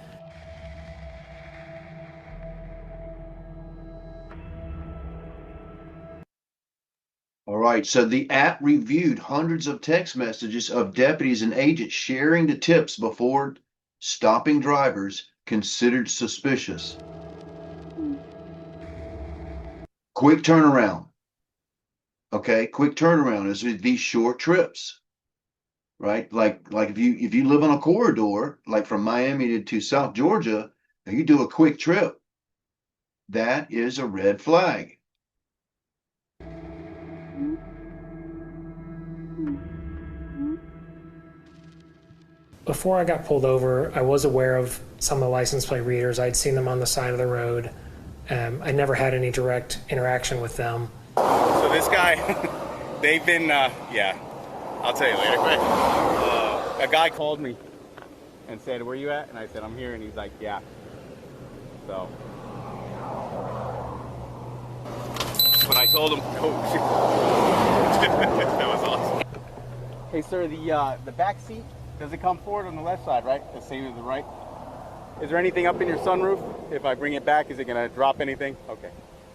S1: All right, so the app reviewed hundreds of text messages of deputies and agents sharing the tips before stopping drivers considered suspicious. Quick turnaround. Okay, quick turnaround is these short trips, right? Like if you live on a corridor, like from Miami to South Georgia, and you do a quick trip, that is a red flag.
S12: Before I got pulled over, I was aware of some of the license plate readers. I'd seen them on the side of the road. I never had any direct interaction with them.
S11: So this guy, they've been, yeah, I'll tell you later. A guy called me and said, "Where you at?" And I said, "I'm here." And he's like, "Yeah." So, but I told him, "Oh shit." That was awesome. Hey, sir, the back seat, does it come forward on the left side, right? The same as the right? Is there anything up in your sunroof? If I bring it back, is it gonna drop anything? Okay.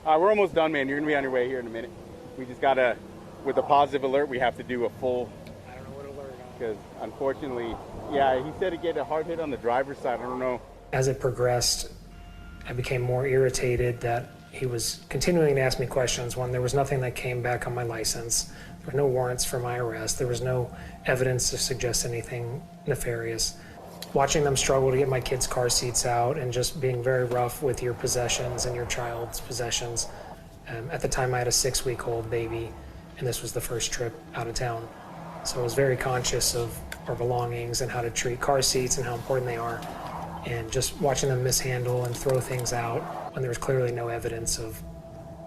S11: We're almost done, man. You're gonna be on your way here in a minute. We just gotta, with a positive alert, we have to do a full.
S12: I don't know what alert.
S11: Because unfortunately, yeah, he said to get a hard hit on the driver's side. I don't know.
S12: As it progressed, I became more irritated that he was continuing to ask me questions when there was nothing that came back on my license. There were no warrants for my arrest. There was no evidence to suggest anything nefarious. Watching them struggle to get my kids' car seats out and just being very rough with your possessions and your child's possessions. At the time, I had a 6-week-old baby, and this was the first trip out of town. So I was very conscious of our belongings and how to treat car seats and how important they are. And just watching them mishandle and throw things out when there was clearly no evidence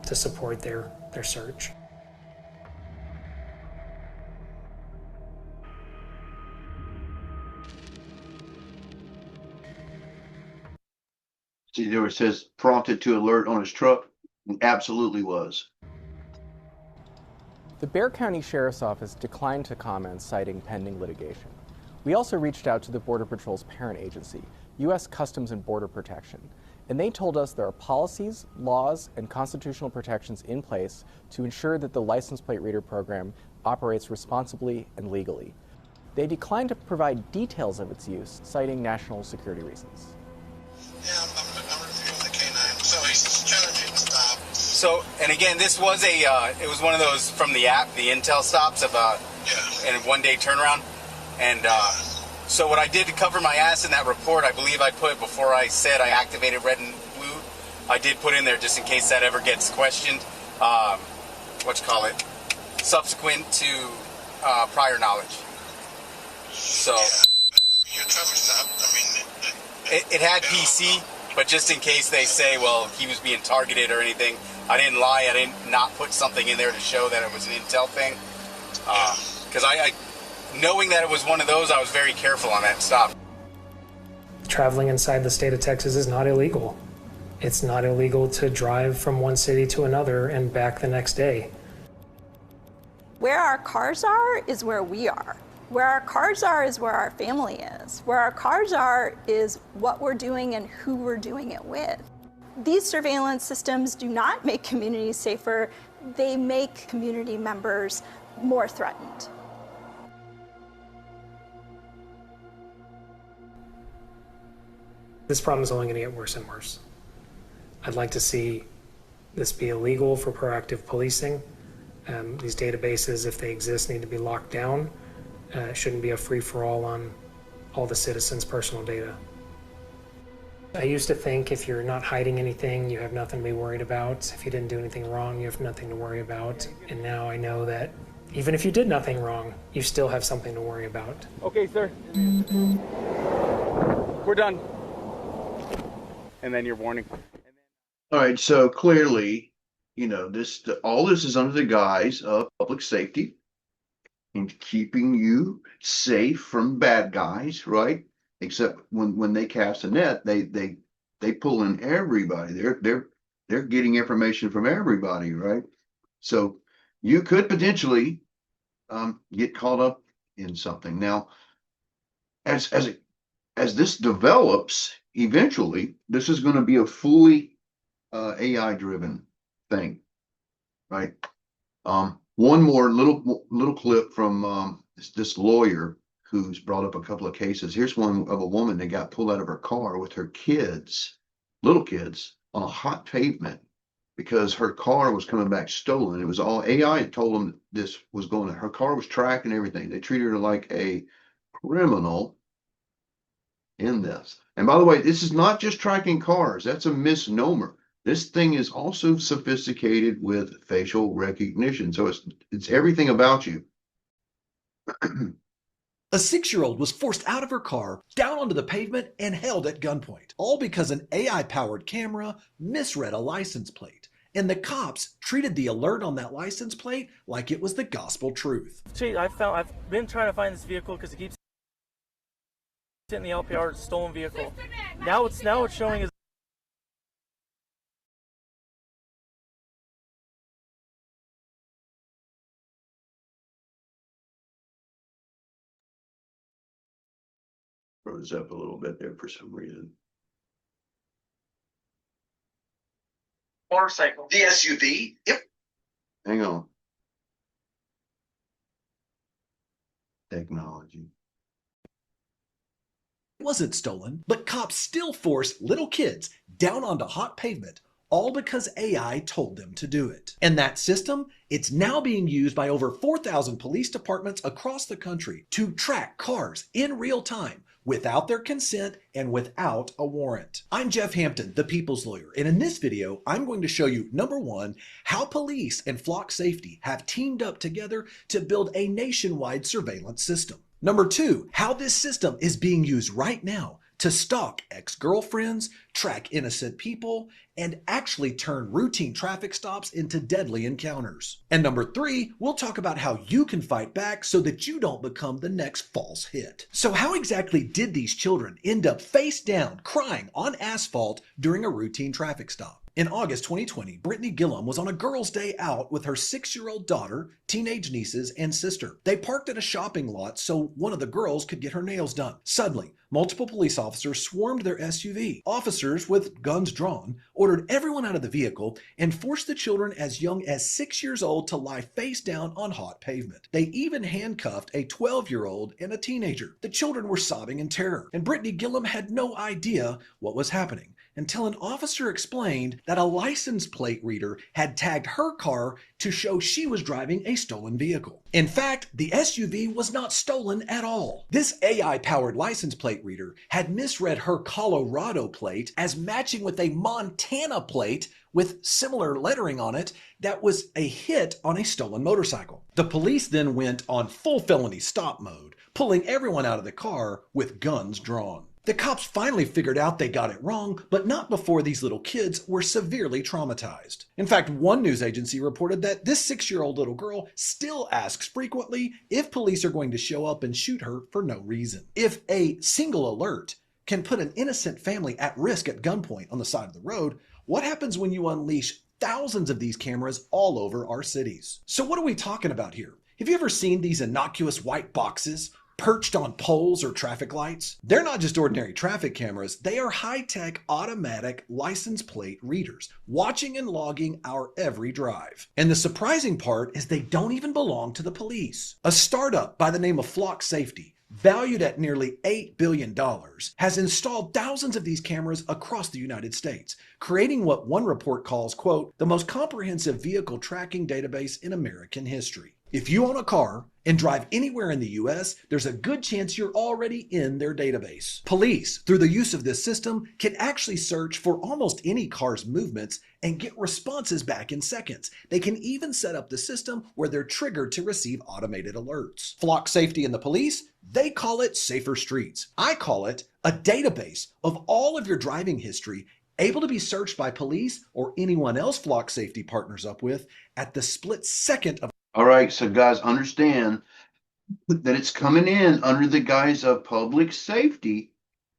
S12: to support their search.
S1: See, there it says prompted to alert on his truck. It absolutely was.
S15: The Bexar County Sheriff's Office declined to comment, citing pending litigation. We also reached out to the Border Patrol's parent agency, U.S. Customs and Border Protection, and they told us there are policies, laws, and constitutional protections in place to ensure that the license plate reader program operates responsibly and legally. They declined to provide details of its use, citing national security reasons.
S16: Yeah, I'm reviewing the K9. So he's trying to stop.
S11: So, and again, this was it was one of those from the app, the Intel stops of in a one-day turnaround. And so what I did to cover my ass in that report, I believe I put, before I said I activated red and blue, I did put in there just in case that ever gets questioned, subsequent to prior knowledge. So,
S16: Your traffic stop,
S11: it had PC, but just in case they say, well, he was being targeted or anything, I didn't lie. I didn't not put something in there to show that it was an Intel thing. Because I knowing that it was one of those, I was very careful on that stop.
S12: Traveling inside the state of Texas is not illegal. It's not illegal to drive from one city to another and back the next day.
S14: Where our cars are is where we are. Where our cars are is where our family is. Where our cars are is what we're doing and who we're doing it with. These surveillance systems do not make communities safer, they make community members more threatened.
S12: This problem is only going to get worse and worse. I'd like to see this be illegal for proactive policing. These databases, if they exist, need to be locked down. It shouldn't be a free-for-all on all the citizens' personal data. I used to think if you're not hiding anything, you have nothing to be worried about. If you didn't do anything wrong, you have nothing to worry about. And now I know that even if you did nothing wrong, you still have something to worry about.
S11: Okay, sir. We're done. And then your warning.
S1: All right, so clearly, you know, all this is under the guise of public safety and keeping you safe from bad guys, right? Except when they cast a net, they pull in everybody. They're getting information from everybody, right? So you could potentially get caught up in something. Now, as this develops, eventually, this is going to be a fully AI-driven thing, right? One more little clip from this lawyer who's brought up a couple of cases. Here's one of a woman that got pulled out of her car with her kids, little kids, on a hot pavement because her car was coming back stolen. It was all AI had told them this was going on. Her car was tracked and everything. They treated her like a criminal in this. And by the way, this is not just tracking cars. That's a misnomer. This thing is also sophisticated with facial recognition. So it's everything about you.
S17: A 6-year-old was forced out of her car, down onto the pavement, and held at gunpoint, all because an AI-powered camera misread a license plate. And the cops treated the alert on that license plate like it was the gospel truth.
S18: I've been trying to find this vehicle because it keeps in the LPR stolen vehicle. Now it's showing as
S1: Rose up a little bit there for some reason.
S16: Motorcycle. The SUV? Yep.
S1: Hang on. Technology.
S17: It wasn't stolen, but cops still forced little kids down onto hot pavement, all because AI told them to do it. And that system, it's now being used by over 4,000 police departments across the country to track cars in real time, without their consent and without a warrant. I'm Jeff Hampton, the People's Lawyer, and in this video, I'm going to show you, number one, how police and Flock Safety have teamed up together to build a nationwide surveillance system. Number two, how this system is being used right now to stalk ex-girlfriends, track innocent people, and actually turn routine traffic stops into deadly encounters. And number three, we'll talk about how you can fight back so that you don't become the next false hit. So how exactly did these children end up face down, crying on asphalt during a routine traffic stop? In August 2020, Brittany Gillum was on a girls' day out with her 6-year-old daughter, teenage nieces, and sister. They parked at a shopping lot so one of the girls could get her nails done. Suddenly, multiple police officers swarmed their SUV. Officers with guns drawn ordered everyone out of the vehicle and forced the children as young as 6 years old to lie face down on hot pavement. They even handcuffed a 12-year-old and a teenager. The children were sobbing in terror, and Brittany Gillum had no idea what was happening until an officer explained that a license plate reader had tagged her car to show she was driving a stolen vehicle. In fact, the SUV was not stolen at all. This AI-powered license plate reader had misread her Colorado plate as matching with a Montana plate with similar lettering on it that was a hit on a stolen motorcycle. The police then went on full felony stop mode, pulling everyone out of the car with guns drawn. The cops finally figured out they got it wrong, but not before these little kids were severely traumatized. In fact, one news agency reported that this 6-year-old little girl still asks frequently if police are going to show up and shoot her for no reason. If a single alert can put an innocent family at risk at gunpoint on the side of the road, what happens when you unleash thousands of these cameras all over our cities? So what are we talking about here? Have you ever seen these innocuous white boxes perched on poles or traffic lights. They're not just ordinary traffic cameras, they are high-tech automatic license plate readers, watching and logging our every drive. And the surprising part is they don't even belong to the police. A startup by the name of Flock Safety, valued at nearly $8 billion, has installed thousands of these cameras across the United States, creating what one report calls, quote, the most comprehensive vehicle tracking database in American history. If you own a car and drive anywhere in the US, there's a good chance you're already in their database. Police, through the use of this system, can actually search for almost any car's movements and get responses back in seconds. They can even set up the system where they're triggered to receive automated alerts. Flock Safety and the police, they call it Safer Streets. I call it a database of all of your driving history, able to be searched by police or anyone else Flock Safety partners up with at the split second of.
S1: All right, so guys, understand that it's coming in under the guise of public safety,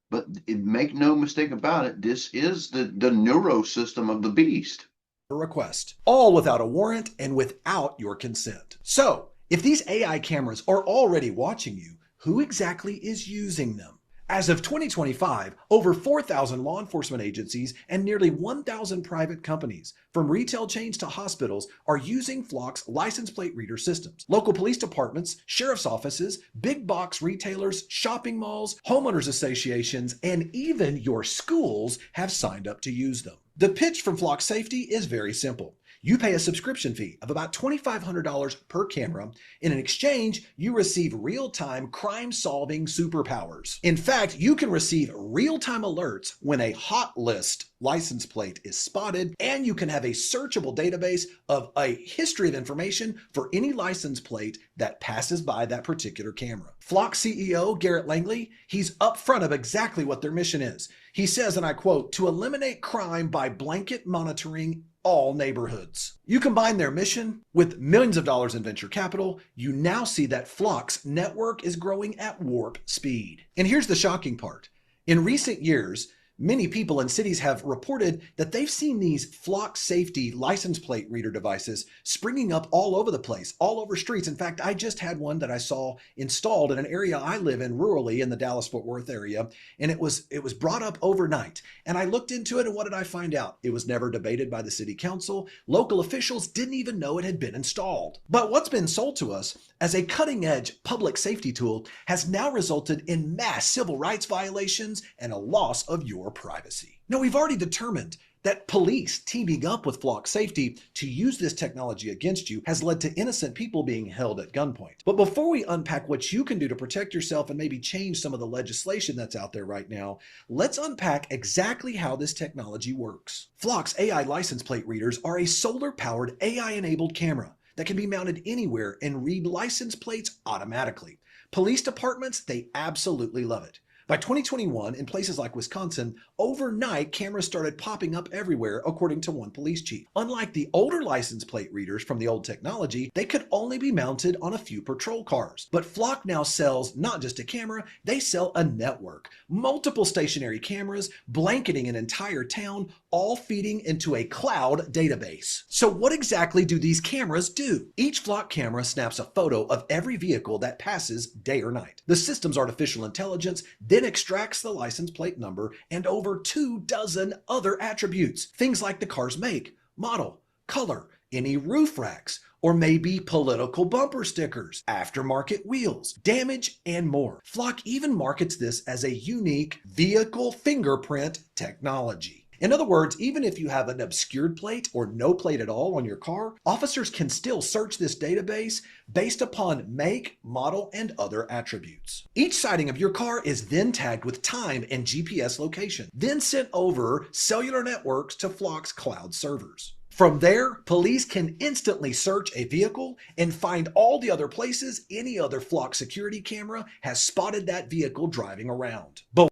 S1: but make no mistake about it, this is the neuro system of the beast.
S17: Request, all without a warrant and without your consent. So, if these AI cameras are already watching you, who exactly is using them? As of 2025, over 4,000 law enforcement agencies and nearly 1,000 private companies, from retail chains to hospitals, are using Flock's license plate reader systems. Local police departments, sheriff's offices, big box retailers, shopping malls, homeowners associations, and even your schools have signed up to use them. The pitch from Flock Safety is very simple. You pay a subscription fee of about $2,500 per camera. In exchange, you receive real-time crime-solving superpowers. In fact, you can receive real-time alerts when a hot list license plate is spotted, and you can have a searchable database of a history of information for any license plate that passes by that particular camera. Flock CEO Garrett Langley, he's upfront of exactly what their mission is. He says, and I quote, to eliminate crime by blanket monitoring all neighborhoods. You combine their mission with millions of dollars in venture capital, you now see that Flock's network is growing at warp speed. And here's the shocking part. In recent years, many people in cities have reported that they've seen these Flock Safety license plate reader devices springing up all over the place, all over streets. In fact, I just had one that I saw installed in an area I live in rurally in the Dallas-Fort Worth area, and it was brought up overnight. And I looked into it, and what did I find out? It was never debated by the city council. Local officials didn't even know it had been installed. But what's been sold to us as a cutting-edge public safety tool has now resulted in mass civil rights violations and a loss of your privacy. Now, we've already determined that police teaming up with Flock Safety to use this technology against you has led to innocent people being held at gunpoint. But before we unpack what you can do to protect yourself and maybe change some of the legislation that's out there right now, let's unpack exactly how this technology works. Flock's AI license plate readers are a solar-powered AI-enabled camera that can be mounted anywhere and read license plates automatically. Police departments, they absolutely love it. By 2021, in places like Wisconsin, overnight cameras started popping up everywhere, according to one police chief. Unlike the older license plate readers from the old technology, they could only be mounted on a few patrol cars. But Flock now sells not just a camera, they sell a network. Multiple stationary cameras blanketing an entire town, all feeding into a cloud database. So what exactly do these cameras do? Each Flock camera snaps a photo of every vehicle that passes day or night. The system's artificial intelligence then extracts the license plate number and over 24 other attributes. Things like the car's make, model, color, any roof racks, or maybe political bumper stickers, aftermarket wheels, damage, and more. Flock even markets this as a unique vehicle fingerprint technology. In other words, even if you have an obscured plate or no plate at all on your car, officers can still search this database based upon make, model, and other attributes. Each sighting of your car is then tagged with time and GPS location, then sent over cellular networks to Flock's cloud servers. From there, police can instantly search a vehicle and find all the other places any other Flock security camera has spotted that vehicle driving around. But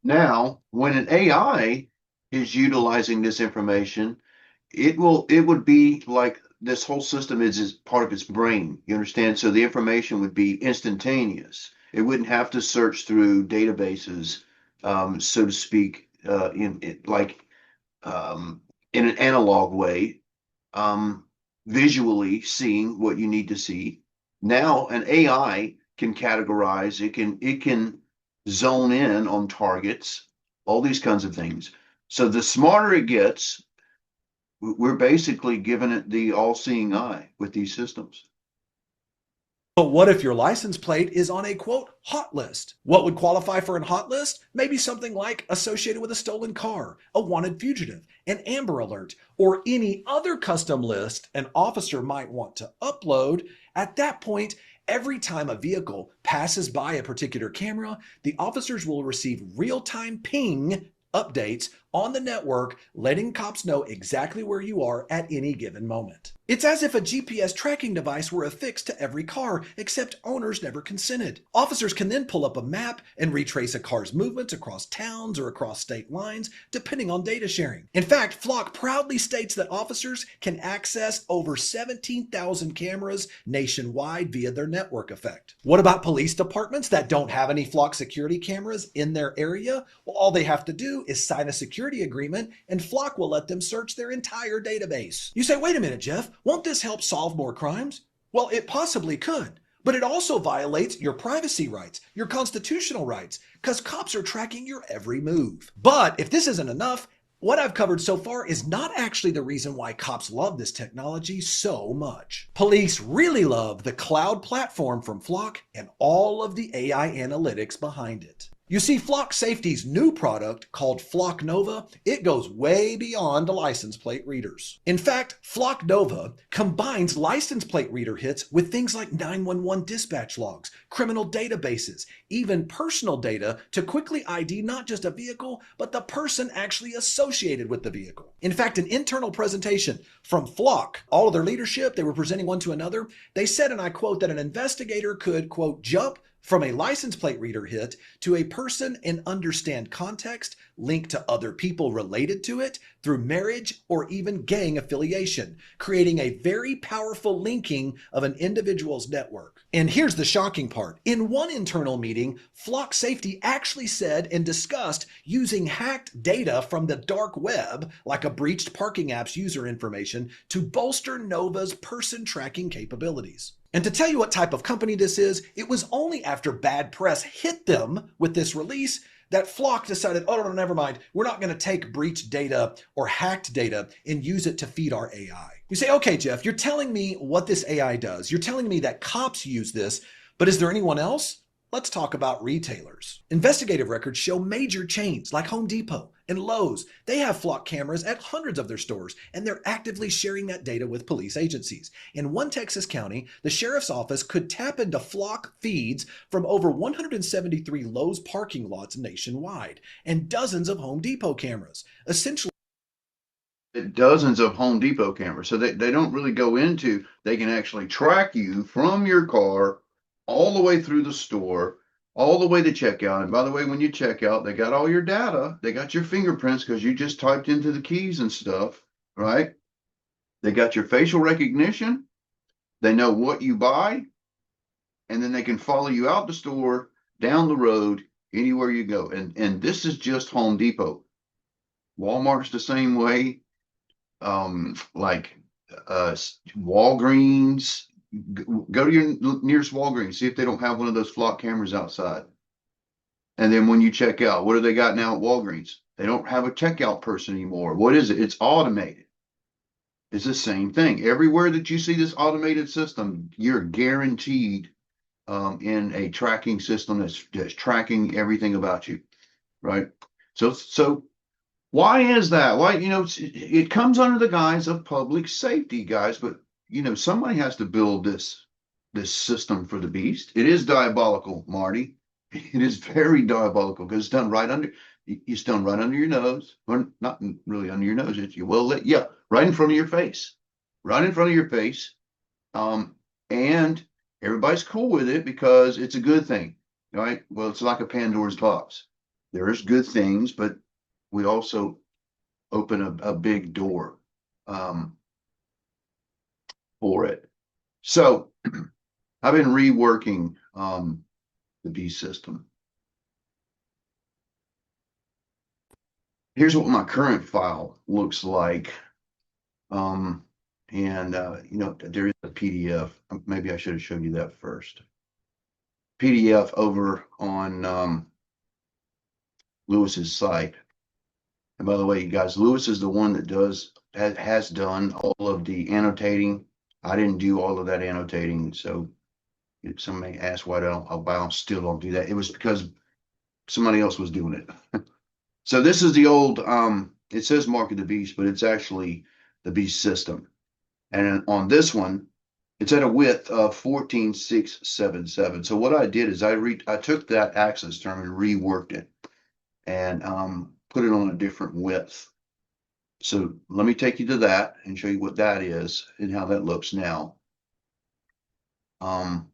S1: now, when an AI is utilizing this information, it would be like this whole system is part of its brain. You understand? So the information would be instantaneous. It wouldn't have to search through databases, so to speak, in an analog way, visually seeing what you need to see. Now, an AI can categorize, it can zone in on targets, all these kinds of things. So the smarter it gets, we're basically giving it the all-seeing eye with these systems.
S17: But what if your license plate is on a quote hot list? What would qualify for a hot list? Maybe something like associated with a stolen car, a wanted fugitive, an Amber Alert, or any other custom list an officer might want to upload. At that point, every time a vehicle passes by a particular camera, the officers will receive real-time ping updates on the network, letting cops know exactly where you are at any given moment. It's as if a GPS tracking device were affixed to every car, except owners never consented. Officers can then pull up a map and retrace a car's movements across towns or across state lines, depending on data sharing. In fact, Flock proudly states that officers can access over 17,000 cameras nationwide via their network effect. What about police departments that don't have any Flock security cameras in their area? Well, all they have to do is sign a security agreement and Flock will let them search their entire database. You say, wait a minute, Jeff, won't this help solve more crimes? Well, it possibly could, but it also violates your privacy rights, your constitutional rights, because cops are tracking your every move. But if this isn't enough, what I've covered so far is not actually the reason why cops love this technology so much. Police really love the cloud platform from Flock and all of the AI analytics behind it. You see, Flock Safety's new product, called Flock Nova, it goes way beyond license plate readers. In fact, Flock Nova combines license plate reader hits with things like 911 dispatch logs, criminal databases, even personal data to quickly ID not just a vehicle, but the person actually associated with the vehicle. In fact, an internal presentation from Flock, all of their leadership, they were presenting one to another, they said, and I quote, that an investigator could, quote, jump from a license plate reader hit to a person and understand context, link to other people related to it through marriage or even gang affiliation, creating a very powerful linking of an individual's network. And here's the shocking part. In one internal meeting, Flock Safety actually said and discussed using hacked data from the dark web, like a breached parking app's user information, to bolster Nova's person tracking capabilities. And to tell you what type of company this is, it was only after bad press hit them with this release that Flock decided, oh, no, never mind. We're not going to take breached data or hacked data and use it to feed our AI. You say, okay, Jeff, you're telling me what this AI does. You're telling me that cops use this, but is there anyone else? Let's talk about retailers. Investigative records show major chains like Home Depot and Lowe's. They have Flock cameras at hundreds of their stores, and they're actively sharing that data with police agencies. In one Texas county, the sheriff's office could tap into Flock feeds from over 173 Lowe's parking lots nationwide and dozens of Home Depot cameras. Essentially,
S1: dozens of Home Depot cameras. So they don't really go into, they can actually track you from your car all the way through the store, all the way to checkout. And by the way, when you check out, they got all your data. They got your fingerprints because you just typed into the keys and stuff, right? They got your facial recognition. They know what you buy. And then they can follow you out the store, down the road, anywhere you go. And this is just Home Depot. Walmart's the same way. Walgreens. Go to your nearest Walgreens, see if they don't have one of those Flock cameras outside. And then when you check out, what do they got now at Walgreens? They don't have a checkout person anymore. What is it? It's automated. It's the same thing. Everywhere that you see this automated system, you're guaranteed in a tracking system that's tracking everything about you, right? So why is that? Why, it comes under the guise of public safety, guys, but somebody has to build this system for the beast. It is diabolical, Marty. It is very diabolical because it's done right under your nose, or not really under your nose. Right in front of your face, and everybody's cool with it because it's a good thing, right? Well, it's like a Pandora's box. There's good things, but we also open a big door for it. So I've been reworking the Beast system. Here's what my current file looks like. There is a PDF. Maybe I should have showed you that first. PDF over on Lewis's site. And by the way, you guys, Lewis is the one that has done all of the annotating. I didn't do all of that annotating, so if somebody asked why I still don't do that, it was because somebody else was doing it. So this is the old, it says Mark of the Beast, but it's actually the Beast System. And on this one, it's at a width of 14,677. So what I did is I took that access term and reworked it and put it on a different width. So let me take you to that and show you what that is and how that looks now. And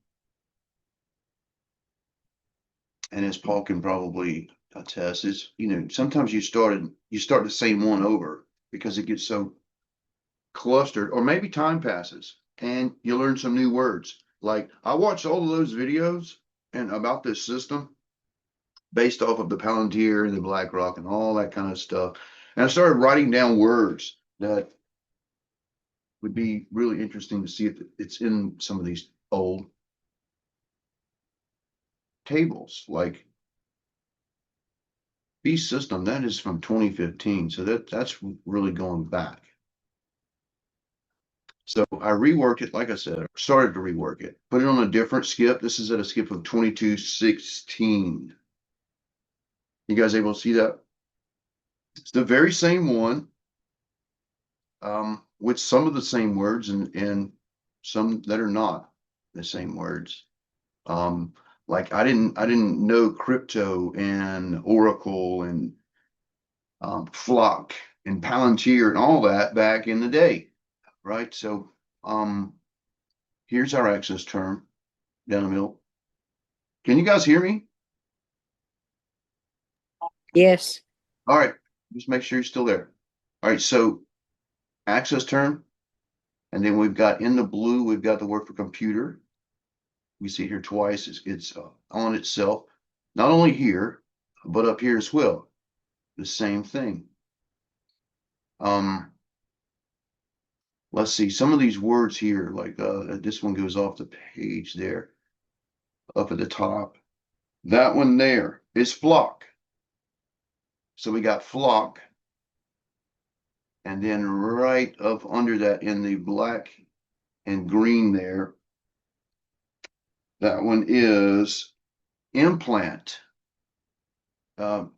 S1: as Paul can probably attest, is sometimes you start the same one over because it gets so clustered, or maybe time passes and you learn some new words. Like I watched all of those videos and about this system based off of the Palantir and the BlackRock and all that kind of stuff. And I started writing down words that would be really interesting to see if it's in some of these old tables, like Beast System. That is from 2015. So that's really going back. So I reworked it, like I said, I started to rework it, put it on a different skip. This is at a skip of 2216. You guys able to see that? It's the very same one, with some of the same words and some that are not the same words. Like I didn't know crypto and Oracle and Flock and Palantir and all that back in the day, right? So here's our access term down the middle. Can you guys hear me?
S19: Yes.
S1: All right, just make sure you're still there. All right, so access term, and then we've got in the blue, we've got the word for computer. We see here twice, it's on itself, not only here, but up here as well. The same thing. Let's see, some of these words here, like this one goes off the page there, up at the top. That one there is flock. So we got flock. And then right up under that in the black and green there, that one is implant. Some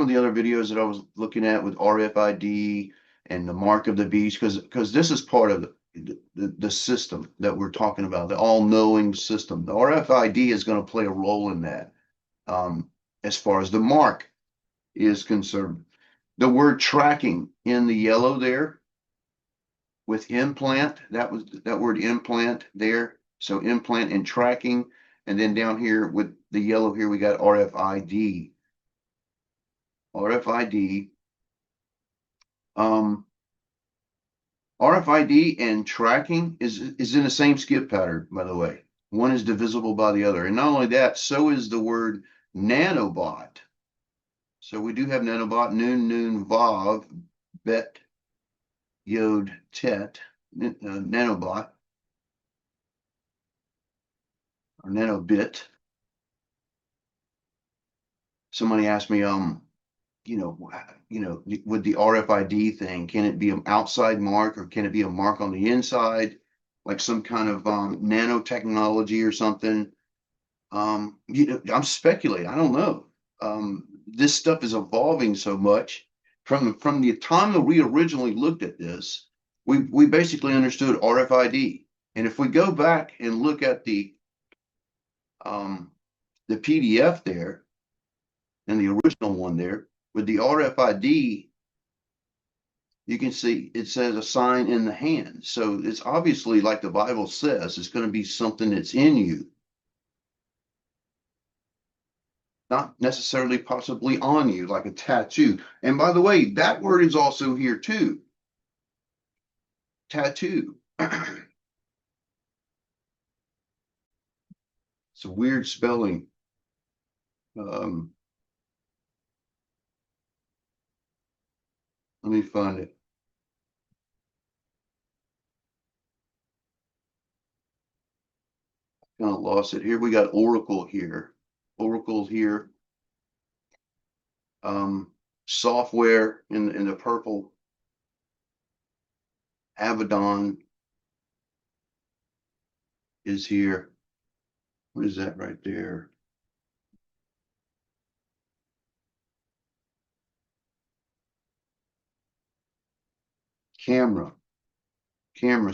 S1: of the other videos that I was looking at with RFID and the mark of the beast, because this is part of the system that we're talking about, the all-knowing system. The RFID is going to play a role in that as far as the mark is concerned. The word tracking in the yellow there with implant, that was that word implant there. So implant and tracking. And then down here with the yellow here, we got RFID. RFID. RFID and tracking is in the same skip pattern, by the way. One is divisible by the other. And not only that, so is the word nanobot. So we do have nanobot, nun, vav, bet, yod, tet, nanobot, or nanobit. Somebody asked me, with the RFID thing, can it be an outside mark or can it be a mark on the inside, like some kind of nanotechnology or something? I'm speculating. I don't know. This stuff is evolving so much. From the time that we originally looked at this, we basically understood RFID. And if we go back and look at the PDF there and the original one there with the RFID, you can see it says a sign in the hand. So it's obviously, like the Bible says, it's going to be something that's in you. Not necessarily possibly on you, like a tattoo. And by the way, that word is also here too. Tattoo. It's a weird spelling. Let me find it. Kind of lost it. Here we got Oracle here. Oracle here. Software in the purple. Avedon is here. What is that right there? Camera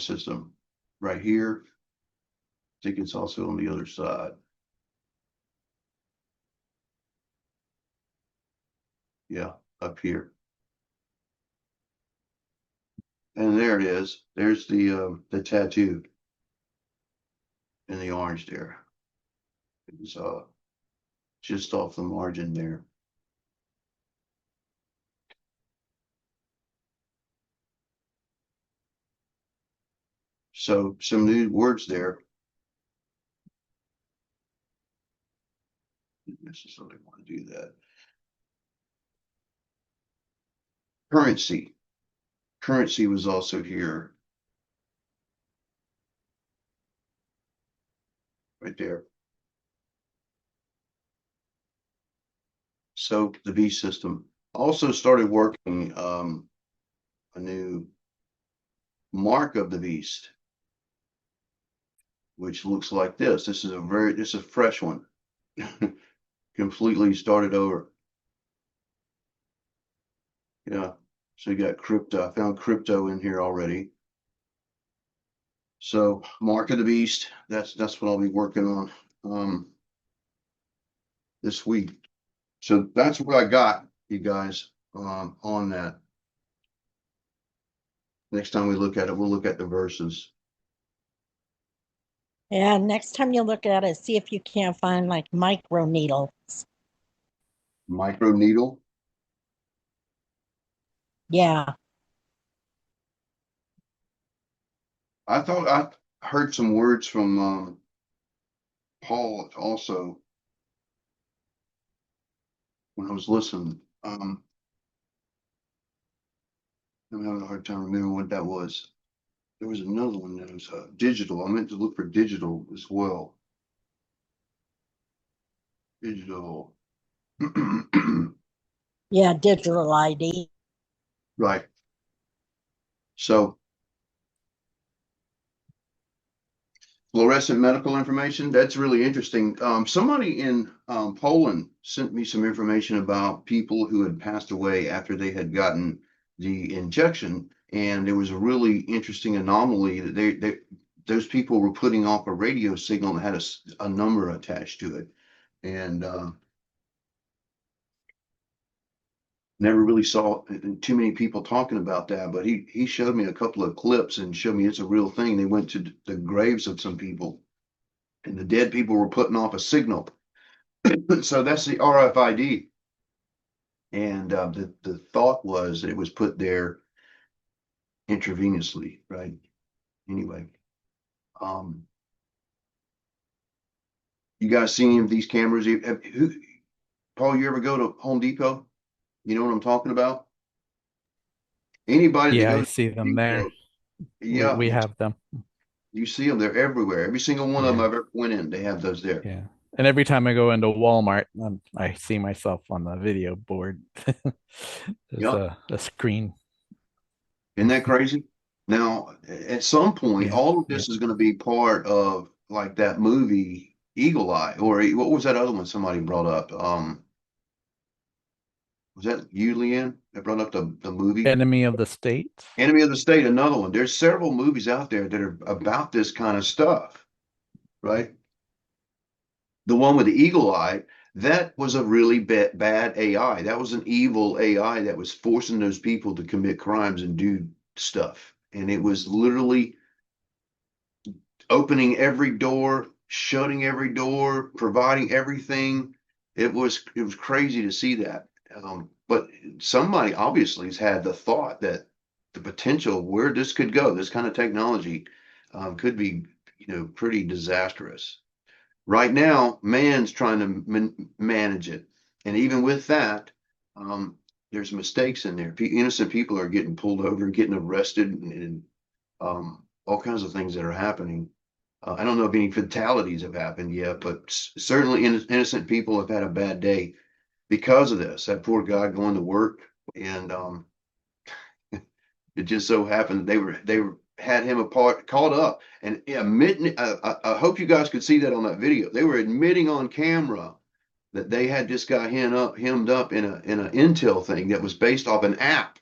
S1: system right here. I think it's also on the other side. Yeah, up here. And there it is. There's the tattoo in the orange there. It's just off the margin there. So some new words there. Didn't necessarily want to do that. Currency. Currency was also here. Right there. So the beast system also started working a new mark of the beast, which looks like this. This is a fresh one. Completely started over. Yeah. So you got crypto. I found crypto in here already. So mark of the beast. That's what I'll be working on this week. So that's what I got, you guys, on that. Next time we look at it, we'll look at the verses.
S19: Yeah, next time you look at it, see if you can't find like micro needles.
S1: Micro needle?
S19: Yeah.
S1: I thought I heard some words from Paul also when I was listening. I'm having a hard time remembering what that was. There was another one that was digital. I meant to look for digital as well. Digital.
S19: Yeah, digital ID.
S1: Right. So fluorescent medical information, that's really interesting. Somebody in Poland sent me some information about people who had passed away after they had gotten the injection, and there was a really interesting anomaly that those people were putting off a radio signal that had a number attached to it, and never really saw too many people talking about that, but he showed me a couple of clips and showed me it's a real thing. They went to the graves of some people, and the dead people were putting off a signal. So that's the RFID. And the thought was that it was put there intravenously, right? Anyway, you guys seen any of these cameras? Paul, you ever go to Home Depot? You know what I'm talking about? Anybody?
S2: Yeah, I see them there.
S1: Yeah,
S2: we have them.
S1: You see them. They're everywhere. Every single one of them I've ever went in, they have those there.
S2: Yeah. And every time I go into Walmart, I see myself on the video board. There's a screen.
S1: Isn't that crazy? Now, at some point, all of this is going to be part of like that movie Eagle Eye, or what was that other one somebody brought up? Was that you, Leanne, that brought up the movie?
S2: Enemy of the State.
S1: Enemy of the State, another one. There's several movies out there that are about this kind of stuff, right? The one with the eagle eye, that was a really bad AI. That was an evil AI that was forcing those people to commit crimes and do stuff. And it was literally opening every door, shutting every door, providing everything. It was crazy to see that. But somebody obviously has had the thought that the potential where this could go, this kind of technology, could be, pretty disastrous. Right now, man's trying to manage it, and even with that, there's mistakes in there. Innocent people are getting pulled over, getting arrested, and all kinds of things that are happening. I don't know if any fatalities have happened yet, but certainly innocent people have had a bad day because of this. That poor guy going to work, and it just so happened they had him caught up and admitting. I hope you guys could see that on that video. They were admitting on camera that they had this guy hemmed up in an intel thing that was based off an app,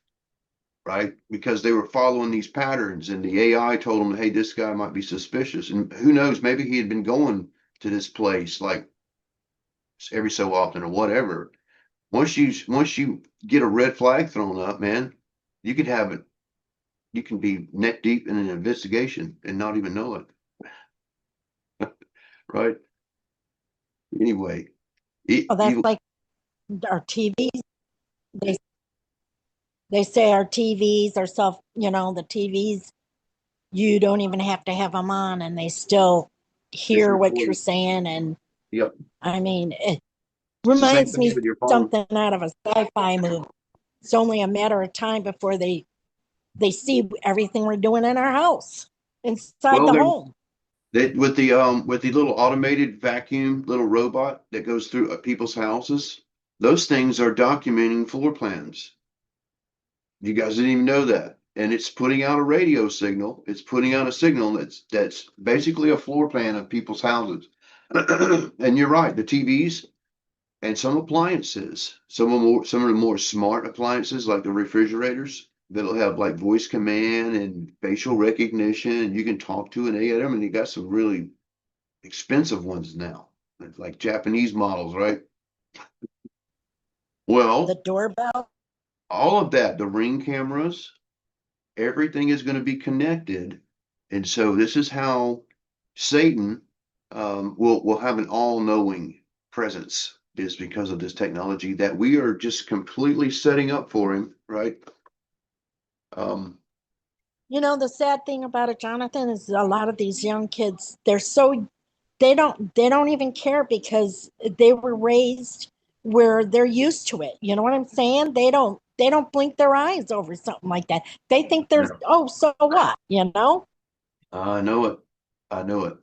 S1: right? Because they were following these patterns, and the AI told them, hey, this guy might be suspicious. And who knows, maybe he had been going to this place like every so often or whatever. Once you get a red flag thrown up, man, you could have it. You can be neck deep in an investigation and not even know it. Right? Anyway.
S19: That's like our TVs. They say our TVs are the TVs, you don't even have to have them on and they still hear what you're saying. And
S1: yep.
S19: I mean, it reminds me of something out of a sci-fi movie. It's only a matter of time before they see everything we're doing in our house, inside the home.
S1: With the little automated vacuum little robot that goes through people's houses, those things are documenting floor plans. You guys didn't even know that. And it's putting out a radio signal. It's putting out a signal that's basically a floor plan of people's houses. And you're right, the TVs and some appliances, some of the more smart appliances like the refrigerators that'll have like voice command and facial recognition. You can talk to an AI. I mean, you got some really expensive ones now, like Japanese models, right? Well,
S19: the doorbell,
S1: all of that, the Ring cameras, everything is going to be connected. And so this is how Satan will have an all-knowing presence, is because of this technology that we are just completely setting up for him, right?
S19: The sad thing about it, Jonathan, is a lot of these young kids, they don't even care because they were raised where they're used to it. You know what I'm saying? They don't blink their eyes over something like that. They think there's, so what,
S1: I know it.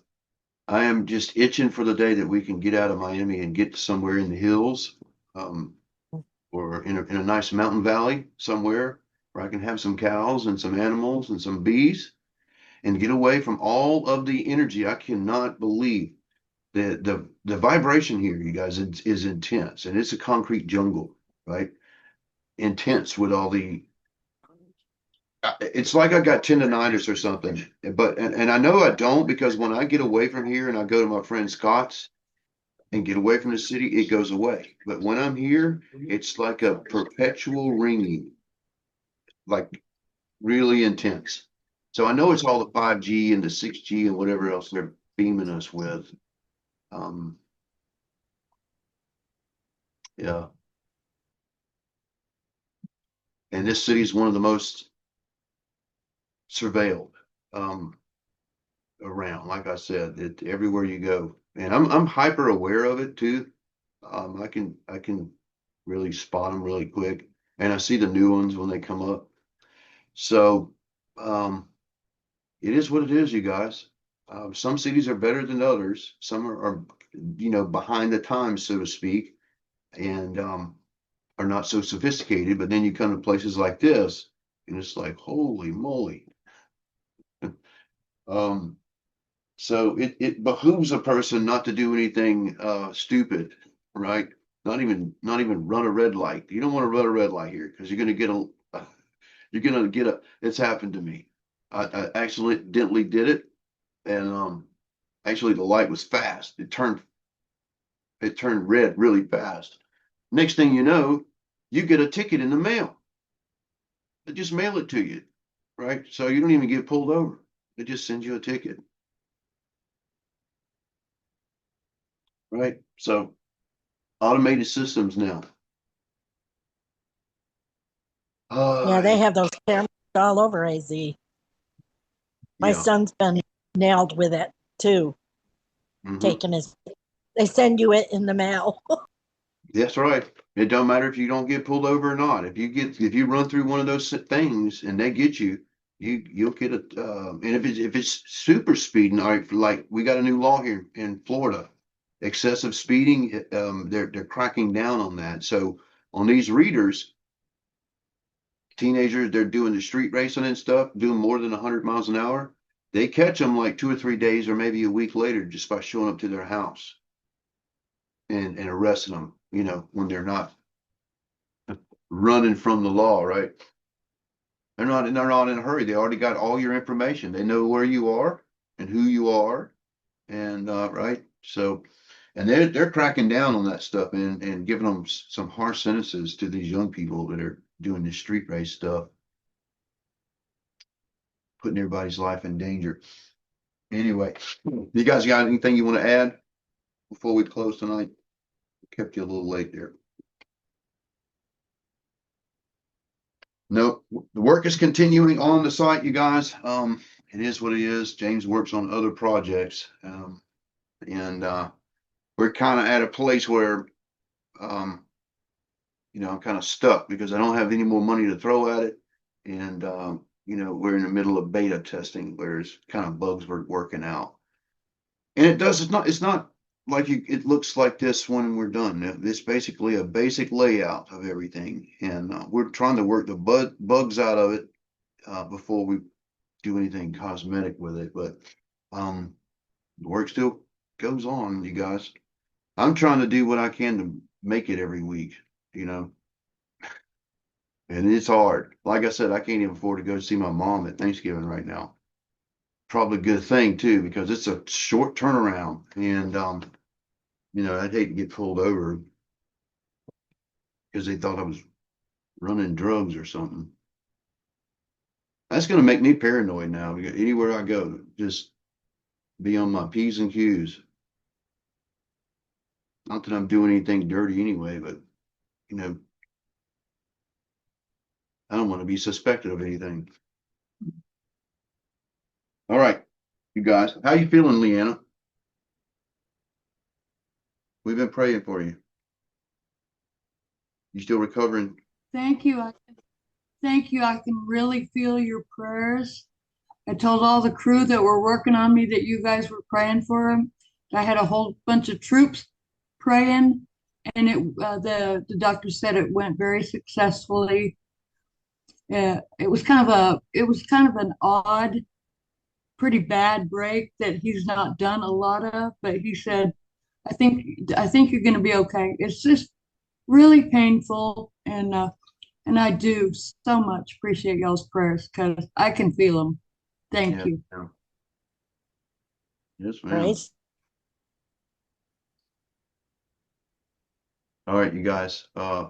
S1: I am just itching for the day that we can get out of Miami and get somewhere in the hills, or in a nice mountain valley somewhere where I can have some cows and some animals and some bees and get away from all of the energy. I cannot believe the vibration here, you guys, is intense, and it's a concrete jungle, right? Intense with all the, it's like I got tendonitis or something, but and I know I don't, because when I get away from here and I go to my friend Scott's and get away from the city, it goes away. But when I'm here, it's like a perpetual ringing, like really intense. So I know it's all the 5G and the 6G and whatever else they're beaming us with. Yeah. And this city is one of the most surveilled around. Like I said, everywhere you go, and I'm hyper aware of it too. I can really spot them really quick, and I see the new ones when they come up. So it is what it is, you guys. Some cities are better than others. Some are behind the times, so to speak, and are not so sophisticated. But then you come to places like this, and it's like, holy moly. So it behooves a person not to do anything stupid, right? Not even run a red light. You don't want to run a red light here, because you're gonna get a. It's happened to me. I accidentally did it, and actually the light was fast. It turned red really fast. Next thing you know, you get a ticket in the mail. They just mail it to you, right? So you don't even get pulled over. They just send you a ticket. Right? So automated systems now.
S19: Yeah, they have those cameras all over AZ. My son's been nailed with it too. Taking they send you it in the mail.
S1: That's right. It don't matter if you don't get pulled over or not. If you run through one of those things and they get you, you'll get it. And if it's super speeding, like we got a new law here in Florida, excessive speeding, they're cracking down on that. So on these readers, teenagers, they're doing the street racing and stuff, doing more than 100 miles an hour. They catch them like 2 or 3 days or maybe a week later just by showing up to their house and arresting them, you know, when they're not running from the law, right? They're not in a hurry. They already got all your information. They know where you are and who you are. And right. So, and they're cracking down on that stuff and giving them some harsh sentences to these young people that are doing this street race stuff, putting everybody's life in danger. Anyway, you guys got anything you want to add before we close tonight? Kept you a little late there. Nope. The work is continuing on the site, you guys. It is what it is. James works on other projects. And we're kind of at a place where, you know, I'm kind of stuck because I don't have any more money to throw at it. And, you know, we're in the middle of beta testing where it's kind of bugs we're working out. And it's not like it looks like this when we're done. It's basically a basic layout of everything. And we're trying to work the bugs out of it before we do anything cosmetic with it. But the work still goes on, you guys. I'm trying to do what I can to make it every week, you know. And it's hard. Like I said, I can't even afford to go see my mom at Thanksgiving right now. Probably a good thing too, because it's a short turnaround. And you know, I'd hate to get pulled over because they thought I was running drugs or something. That's going to make me paranoid now. Because anywhere I go, just be on my P's and Q's. Not that I'm doing anything dirty anyway, but, you know, I don't want to be suspected of anything. All right, you guys. How you feeling, Leanna? We've been praying for you. You still recovering?
S20: Thank you. Thank you. I can really feel your prayers. I told all the crew that were working on me that you guys were praying for him. I had a whole bunch of troops praying, and the doctor said it went very successfully. It was kind of an odd, pretty bad break that he's not done a lot of, but he said, I think you're going to be okay. It's just really painful, and I do so much appreciate y'all's prayers because I can feel them. Thank you.
S1: Yeah. Yes, ma'am. Right. All right, you guys.